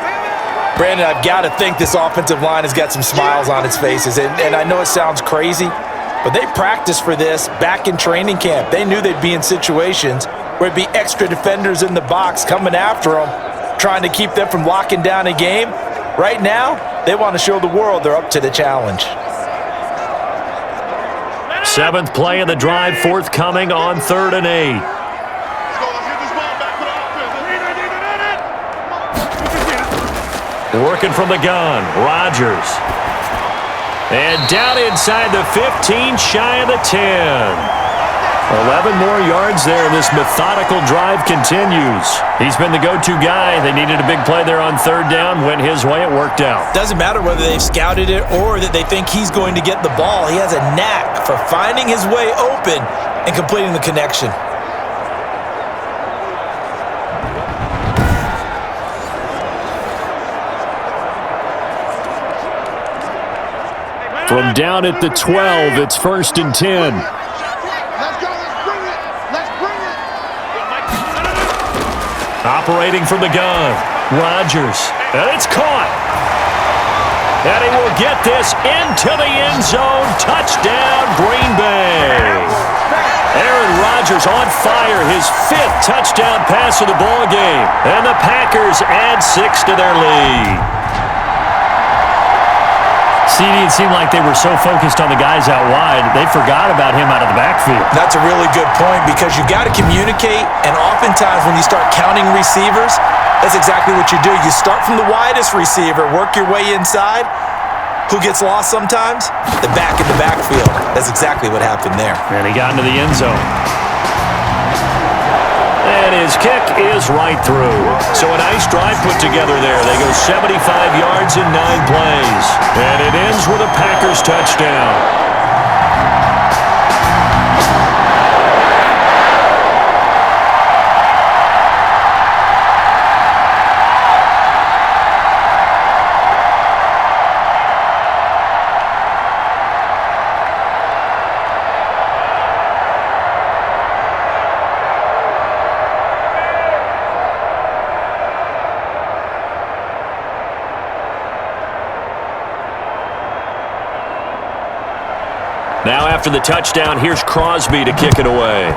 Brandon, I've got to think this offensive line has got some smiles on its faces. And I know it sounds crazy, but they practiced for this back in training camp. They knew they'd be in situations where it'd be extra defenders in the box coming after them, trying to keep them from locking down a game. Right now, they want to show the world they're up to the challenge. 7th play of the drive, forthcoming on 3rd and 8. Working from the gun, Rodgers. And down inside the 15, shy of the 10. 11 more yards there. This methodical drive continues. He's been the go-to guy. They needed a big play there on 3rd down. Went his way. It worked out. Doesn't matter whether they've scouted it or that they think he's going to get the ball. He has a knack for finding his way open and completing the connection. From down at the 12, it's 1st and 10. Operating from the gun, Rodgers, and it's caught. And he will get this into the end zone. Touchdown, Green Bay. Aaron Rodgers on fire, his 5th touchdown pass of the ball game. And the Packers add 6 to their lead. CD, it seemed like they were so focused on the guys out wide, they forgot about him out of the backfield. That's a really good point because you got to communicate, and oftentimes when you start counting receivers, that's exactly what you do. You start from the widest receiver, work your way inside. Who gets lost sometimes? The back in the backfield. That's exactly what happened there. And he got into the end zone. And his kick is right through. So a nice drive put together there. They go 75 yards in 9 plays. And it ends with a Packers touchdown. Now after the touchdown, here's Crosby to kick it away.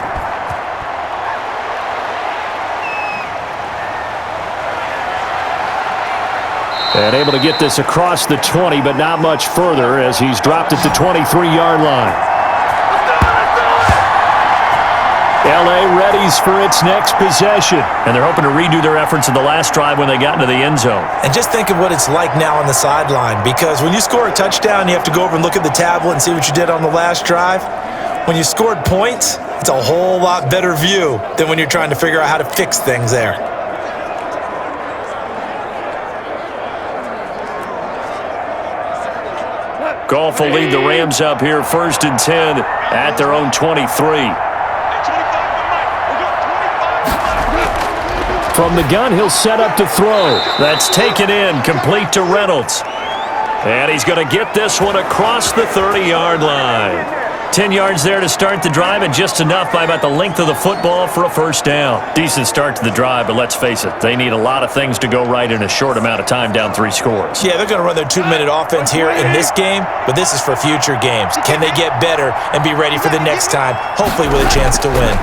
And able to get this across the 20, but not much further as he's dropped at the 23-yard line. L.A. readies for its next possession. And they're hoping to redo their efforts in the last drive when they got into the end zone. And just think of what it's like now on the sideline, because when you score a touchdown, you have to go over and look at the tablet and see what you did on the last drive. When you scored points, it's a whole lot better view than when you're trying to figure out how to fix things there. Goff will lead the Rams up here 1st and 10 at their own 23. From the gun, he'll set up to throw. That's taken in, complete to Reynolds. And he's going to get this one across the 30-yard line. 10 yards there to start the drive, and just enough by about the length of the football for a first down. Decent start to the drive, but let's face it, they need a lot of things to go right in a short amount of time, down 3 scores. Yeah, they're going to run their 2-minute offense here in this game, but this is for future games. Can they get better and be ready for the next time, hopefully with a chance to win?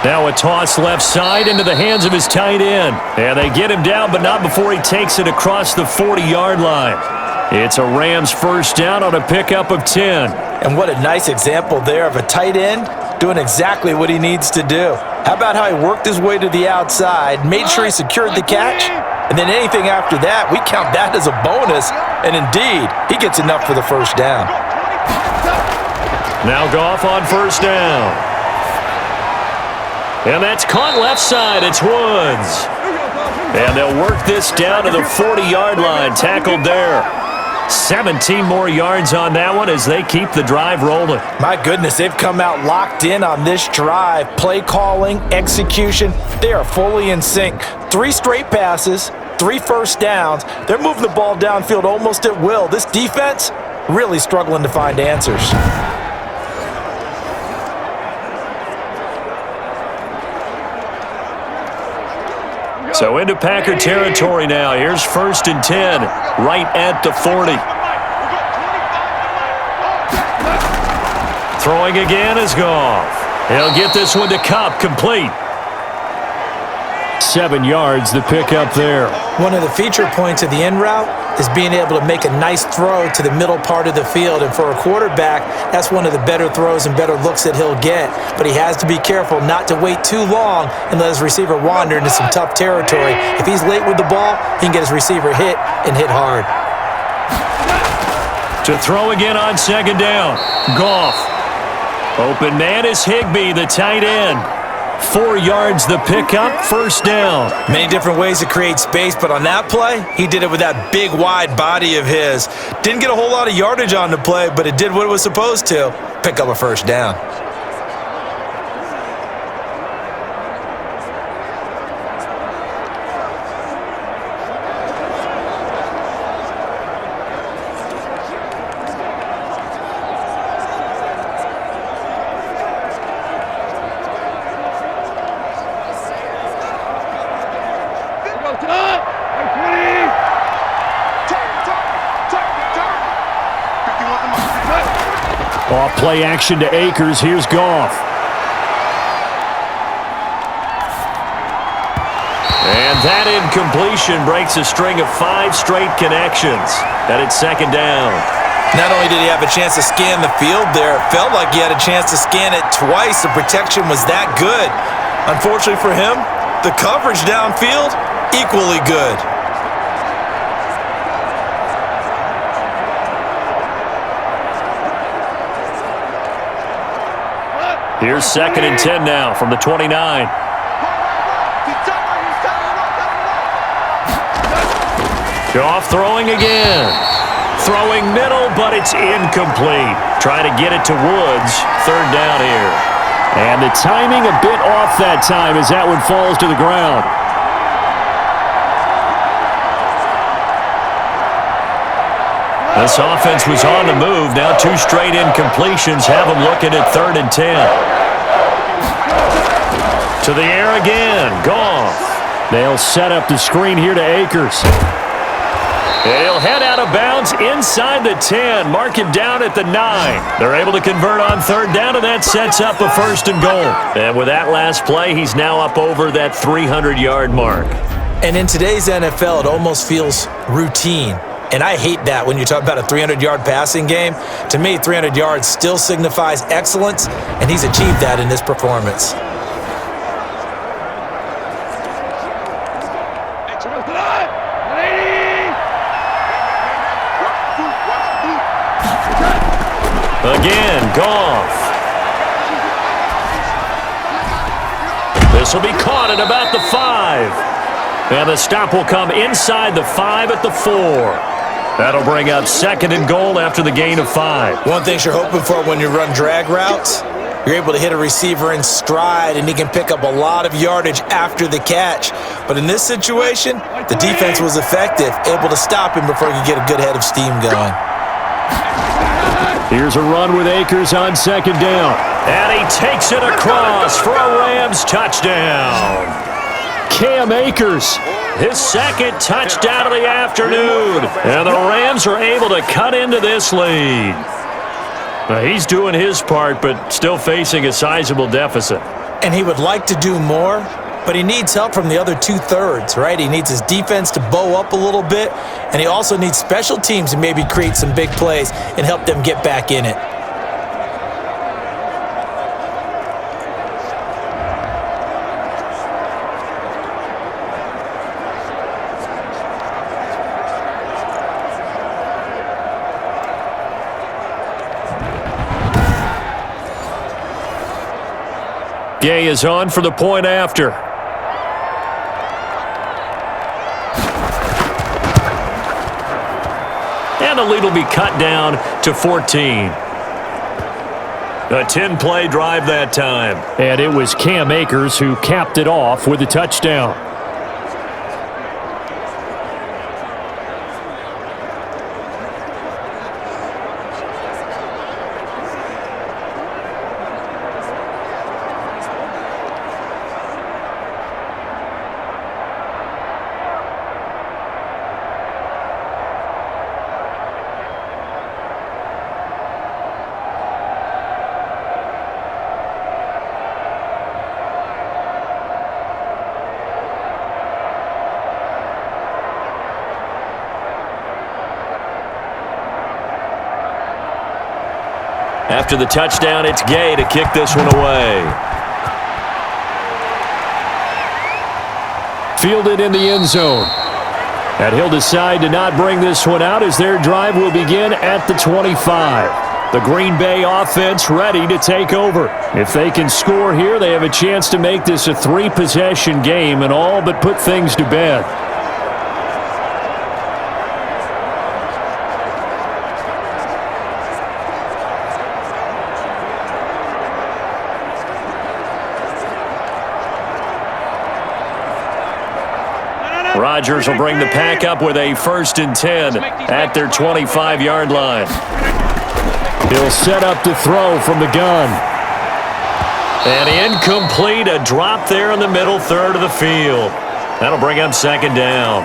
Now a toss left side into the hands of his tight end. And they get him down, but not before he takes it across the 40-yard line. It's a Rams first down on a pickup of 10. And what a nice example there of a tight end doing exactly what he needs to do. How about how he worked his way to the outside, made sure he secured the catch, and then anything after that, we count that as a bonus And indeed, he gets enough for the first down. Now Goff on first down. And that's caught left side. It's Woods. And they'll work this down to the 40-yard line. Tackled there. 17 more yards on that one as they keep the drive rolling. My goodness, they've come out locked in on this drive. Play calling, execution, they are fully in sync. 3 straight passes, 3 first downs. They're moving the ball downfield almost at will. This defense really struggling to find answers. So into Packer territory now. Here's 1st and 10, right at the 40. Throwing again is Goff. He'll get this one to Kupp, complete. 7 yards, the pickup there. One of the feature points of the in route is being able to make a nice throw to the middle part of the field. And for a quarterback, that's one of the better throws and better looks that he'll get. But he has to be careful not to wait too long and let his receiver wander into some tough territory. If he's late with the ball, he can get his receiver hit and hit hard. To throw again on 2nd down. Goff. Open man is Higbee, the tight end. 4 yards the pickup, 1st down. Many different ways to create space, but on that play, he did it with that big, wide body of his. Didn't get a whole lot of yardage on the play, but it did what it was supposed to. Pick up a 1st down. Off play action to Akers. Here's Goff. And that incompletion breaks a string of 5 straight connections. And it's 2nd down. Not only did he have a chance to scan the field there, it felt like he had a chance to scan it twice. The protection was that good. Unfortunately for him, the coverage downfield, equally good. Here's 2nd and 10 now from the 29. Goff throwing again. Throwing middle, but it's incomplete. Trying to get it to Woods. 3rd down here. And the timing a bit off that time as that one falls to the ground. This offense was on the move. Now 2 straight incompletions have them looking at 3rd and 10. To the air again. Goff. They'll set up the screen here to Akers. He'll head out of bounds inside the 10. Mark him down at the 9. They're able to convert on 3rd down, and that sets up a 1st and goal. And with that last play, he's now up over that 300-yard mark. And in today's NFL, it almost feels routine. And I hate that when you talk about a 300-yard passing game. To me, 300 yards still signifies excellence, and he's achieved that in this performance. Again, Goff. This will be caught at about the 5. And the stop will come inside the 5 at the 4. That'll bring up 2nd and goal after the gain of 5. One thing you're hoping for when you run drag routes, you're able to hit a receiver in stride, and he can pick up a lot of yardage after the catch. But in this situation, the defense was effective, able to stop him before he could get a good head of steam going. Here's a run with Akers on 2nd down. And he takes it across for a Rams touchdown. Cam Akers, his 2nd touchdown of the afternoon. And the Rams are able to cut into this lead. Now, he's doing his part, but still facing a sizable deficit. And he would like to do more, but he needs help from the other 2/3, right? He needs his defense to bow up a little bit, and he also needs special teams to maybe create some big plays and help them get back in it. Gay is on for the point after. And the lead will be cut down to 14. A 10-play drive that time. And it was Cam Akers who capped it off with a touchdown. After the touchdown, it's Gay to kick this one away. Fielded in the end zone. And he'll decide to not bring this one out as their drive will begin at the 25. The Green Bay offense ready to take over. If they can score here, they have a chance to make this a 3-possession game and all but put things to bed. Rodgers will bring the pack up with a 1st and 10 at their 25-yard line. He'll set up to throw from the gun. And incomplete, a drop there in the middle third of the field. That'll bring up 2nd down.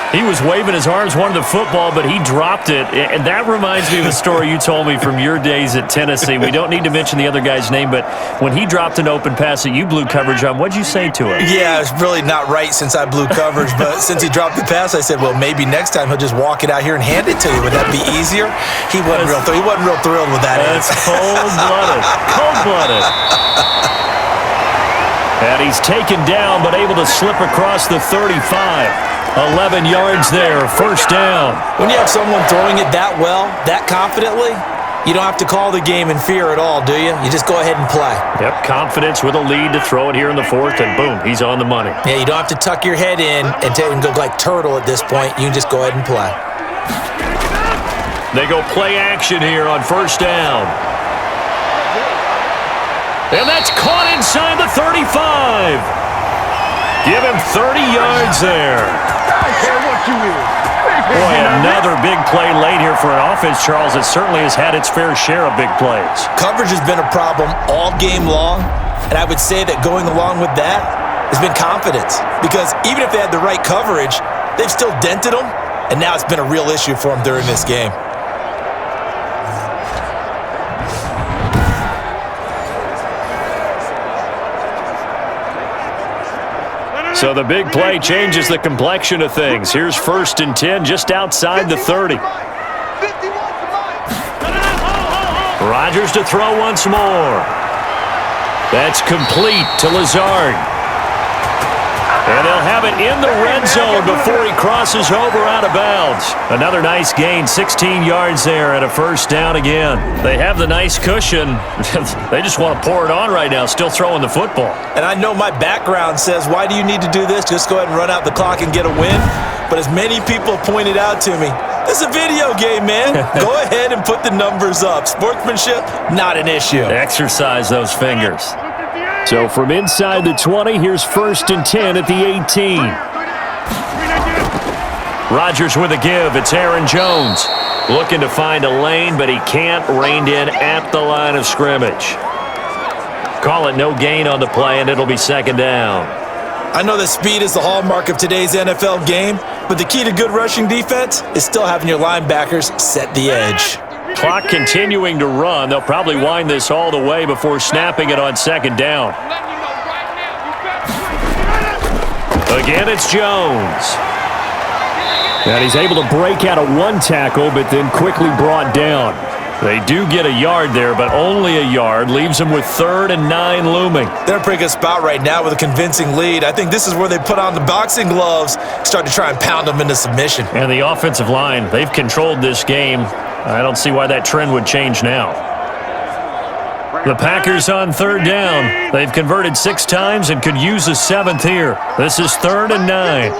He was waving his arms, wanted the football, but he dropped it. And that reminds me of a story you told me from your days at Tennessee. We don't need to mention the other guy's name, but when he dropped an open pass that you blew coverage on, what'd you say to him? Yeah, it's really not right since I blew coverage, but since he dropped the pass, I said, well, maybe next time he'll just walk it out here and hand it to you. Would that be easier? He wasn't real thrilled with that. That's cold-blooded. Cold-blooded. And he's taken down, but able to slip across the 35. 11 yards there, 1st down. When you have someone throwing it that well, that confidently, you don't have to call the game in fear at all, do you? You just go ahead and play. Yep, confidence with a lead to throw it here in the 4th, and boom, he's on the money. Yeah, you don't have to tuck your head in and look like turtle at this point. You can just go ahead and play. They go play action here on 1st down. And that's caught inside the 35. Give him 30 yards there. Boy, another big play late here for an offense, Charles. It certainly has had its fair share of big plays. Coverage has been a problem all game long, and I would say that going along with that has been confidence. Because even if they had the right coverage, they've still dented them, and now it's been a real issue for them during this game. So the big play changes the complexion of things. Here's 1st and 10 just outside the 30. Rodgers to throw once more. That's complete to Lazard. And they'll have it in the red zone before he crosses over out of bounds. Another nice gain, 16 yards there and a 1st down again. They have the nice cushion. They just want to pour it on right now, still throwing the football. And I know my background says, why do you need to do this? Just go ahead and run out the clock and get a win. But as many people pointed out to me, this is a video game, man. Go ahead and put the numbers up. Sportsmanship, not an issue. Exercise those fingers. So from inside the 20, here's 1st and 10 at the 18. Rodgers with a give. It's Aaron Jones. Looking to find a lane, but he can't. Reined in at the line of scrimmage. Call it no gain on the play, and it'll be 2nd down. I know that speed is the hallmark of today's NFL game, but the key to good rushing defense is still having your linebackers set the edge. Clock continuing to run. They'll probably wind this all the way before snapping it on 2nd down. Again, it's Jones. And he's able to break out of one tackle, but then quickly brought down. They do get a yard there, but only a yard. Leaves them with 3rd and 9 looming. They're in a pretty good spot right now with a convincing lead. I think this is where they put on the boxing gloves, start to try and pound them into submission. And the offensive line, they've controlled this game. I don't see why that trend would change now. The Packers on third down. They've converted 6 times and could use a 7th here. This is 3rd and 9.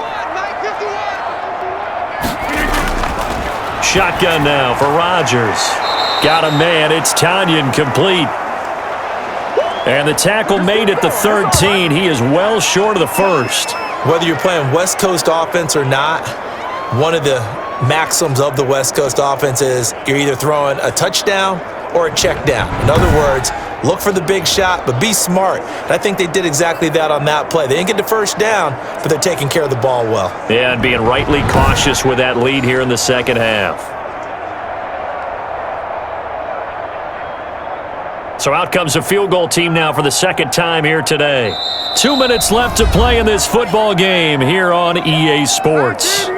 Shotgun now for Rodgers. Got a man. It's Tanyan complete. And the tackle made at the 13. He is well short of the first. Whether you're playing West Coast offense or not, one of the maxims of the West Coast offense is you're either throwing a touchdown or a check down. In other words, look for the big shot, but be smart. And I think they did exactly that on that play. They didn't get the first down, but they're taking care of the ball well. Yeah, and being rightly cautious with that lead here in the second half. So out comes a field goal team now for the second time here today. 2 minutes left to play in this football game here on EA Sports.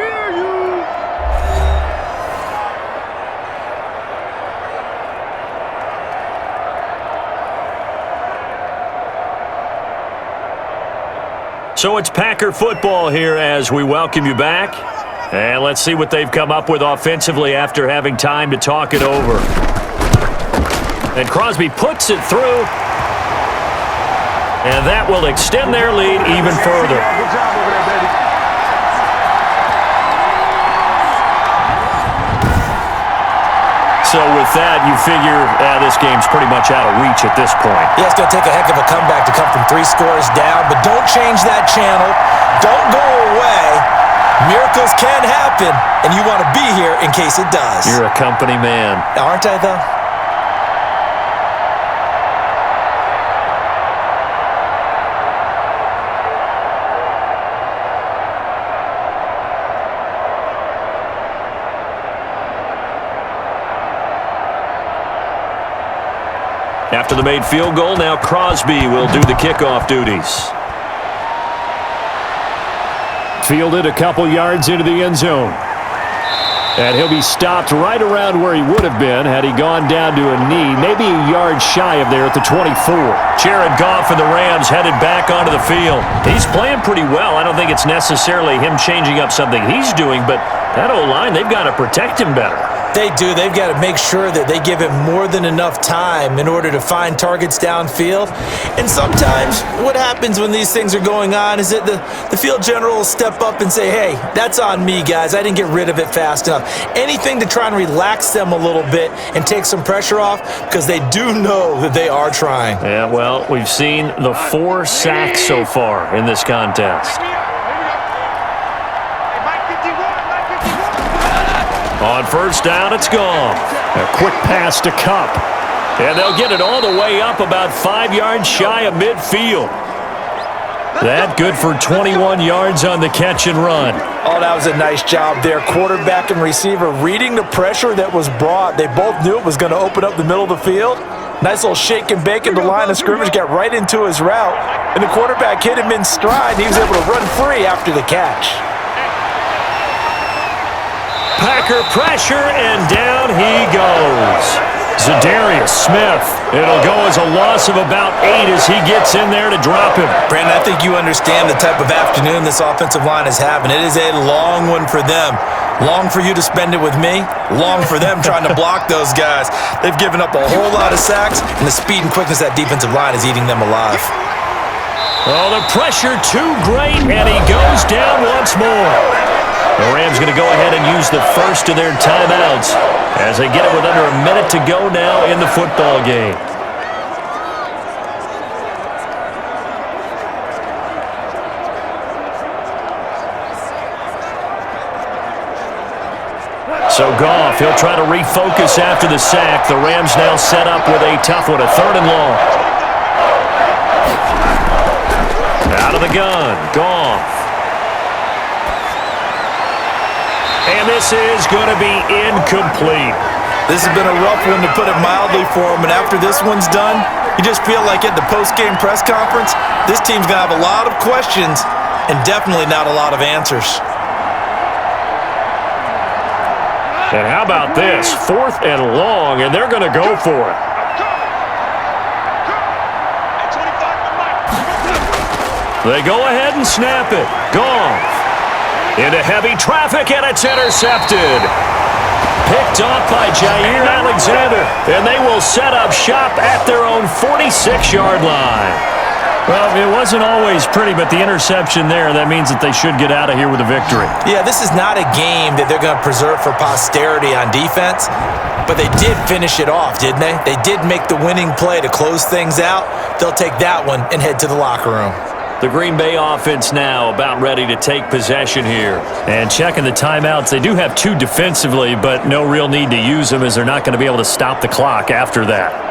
So it's Packer football here as we welcome you back. And let's see what they've come up with offensively after having time to talk it over. And Crosby puts it through. And that will extend their lead even further. So with that, you figure this game's pretty much out of reach at this point. Yeah, it's going to take a heck of a comeback to come from 3 scores down, but don't change that channel. Don't go away. Miracles can happen, and you want to be here in case it does. You're a company man. Aren't I, though? After the made field goal, now Crosby will do the kickoff duties. Fielded a couple yards into the end zone. And he'll be stopped right around where he would have been had he gone down to a knee, maybe a yard shy of there at the 24. Jared Goff and the Rams headed back onto the field. He's playing pretty well. I don't think it's necessarily him changing up something he's doing, but that O-line, they've got to protect him better. They do. They've got to make sure that they give him more than enough time in order to find targets downfield. And sometimes what happens when these things are going on is that the field general will step up and say, hey, that's on me, guys. I didn't get rid of it fast enough. Anything to try and relax them a little bit and take some pressure off because they do know that they are trying. Yeah, well, we've seen the 4 sacks so far in this contest. On first down, it's gone. A quick pass to Kupp. And they'll get it all the way up about 5 yards shy of midfield. That good for 21 yards on the catch and run. Oh, that was a nice job there. Quarterback and receiver reading the pressure that was brought. They both knew it was going to open up the middle of the field. Nice little shake and bake in the line of scrimmage, got right into his route. And the quarterback hit him in stride. He was able to run free after the catch. Packer pressure, and down he goes. Za'Darius Smith. It'll go as a loss of about 8 as he gets in there to drop him. Brandon, I think you understand the type of afternoon this offensive line is having. It is a long one for them. Long for you to spend it with me. Long for them trying to block those guys. They've given up a whole lot of sacks, and the speed and quickness of that defensive line is eating them alive. Oh, the pressure too great, and he goes down once more. The Rams going to go ahead and use the first of their timeouts as they get it with under a minute to go now in the football game. So Goff, he'll try to refocus after the sack. The Rams now set up with a tough one, a 3rd and long. Out of the gun, Goff. And this is going to be incomplete. This has been a rough one, to put it mildly, for him. And after this one's done, you just feel like at the post-game press conference, this team's going to have a lot of questions and definitely not a lot of answers. And how about this? 4th and long, and they're going to go for it. They go ahead and snap it. Goff. Into heavy traffic, and it's intercepted. picked off by Jair Alexander, and they will set up shop at their own 46-yard line. Well, it wasn't always pretty, but the interception there, that means that they should get out of here with a victory. Yeah, this is not a game that they're going to preserve for posterity on defense, but they did finish it off, didn't they? They did make the winning play to close things out. They'll take that one and head to the locker room. The Green Bay offense now about ready to take possession here. And checking the timeouts, they do have 2 defensively, but no real need to use them as they're not going to be able to stop the clock after that.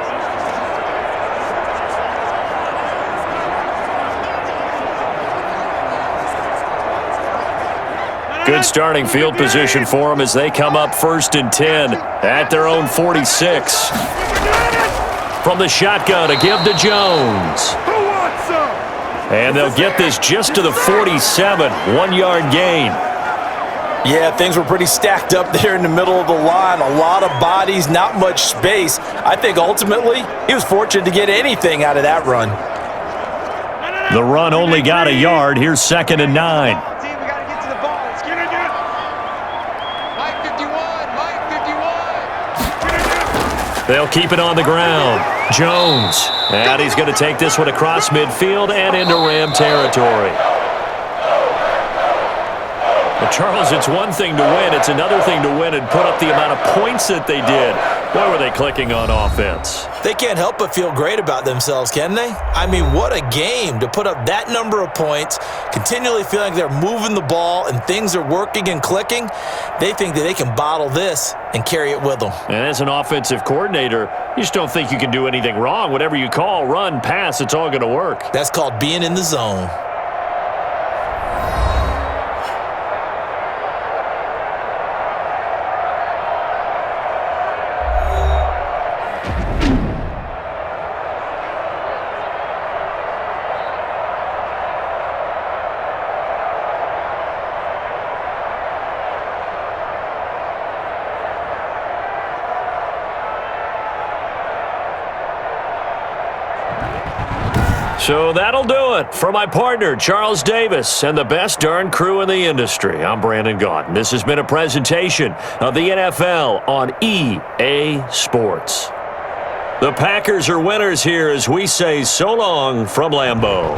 Good starting field position for them as they come up 1st and 10 at their own 46. From the shotgun, a give to Jones. And they'll get this just to the 47, 1-yard gain. Yeah, things were pretty stacked up there in the middle of the line. A lot of bodies, not much space. I think ultimately he was fortunate to get anything out of that run. The run only got a yard. Here's 2nd and 9. They'll keep it on the ground. Jones. And he's going to take this one across midfield and into Ram territory. Well, Charles, it's one thing to win. It's another thing to win and put up the amount of points that they did. Boy, were they clicking on offense. They can't help but feel great about themselves, can they? I mean, what a game to put up that number of points, continually feeling like they're moving the ball and things are working and clicking. They think that they can bottle this and carry it with them. And as an offensive coordinator, you just don't think you can do anything wrong. Whatever you call, run, pass, it's all going to work. That's called being in the zone. So that'll do it for my partner, Charles Davis, and the best darn crew in the industry. I'm Brandon Gaudin. This has been a presentation of the NFL on EA Sports. The Packers are winners here as we say so long from Lambeau.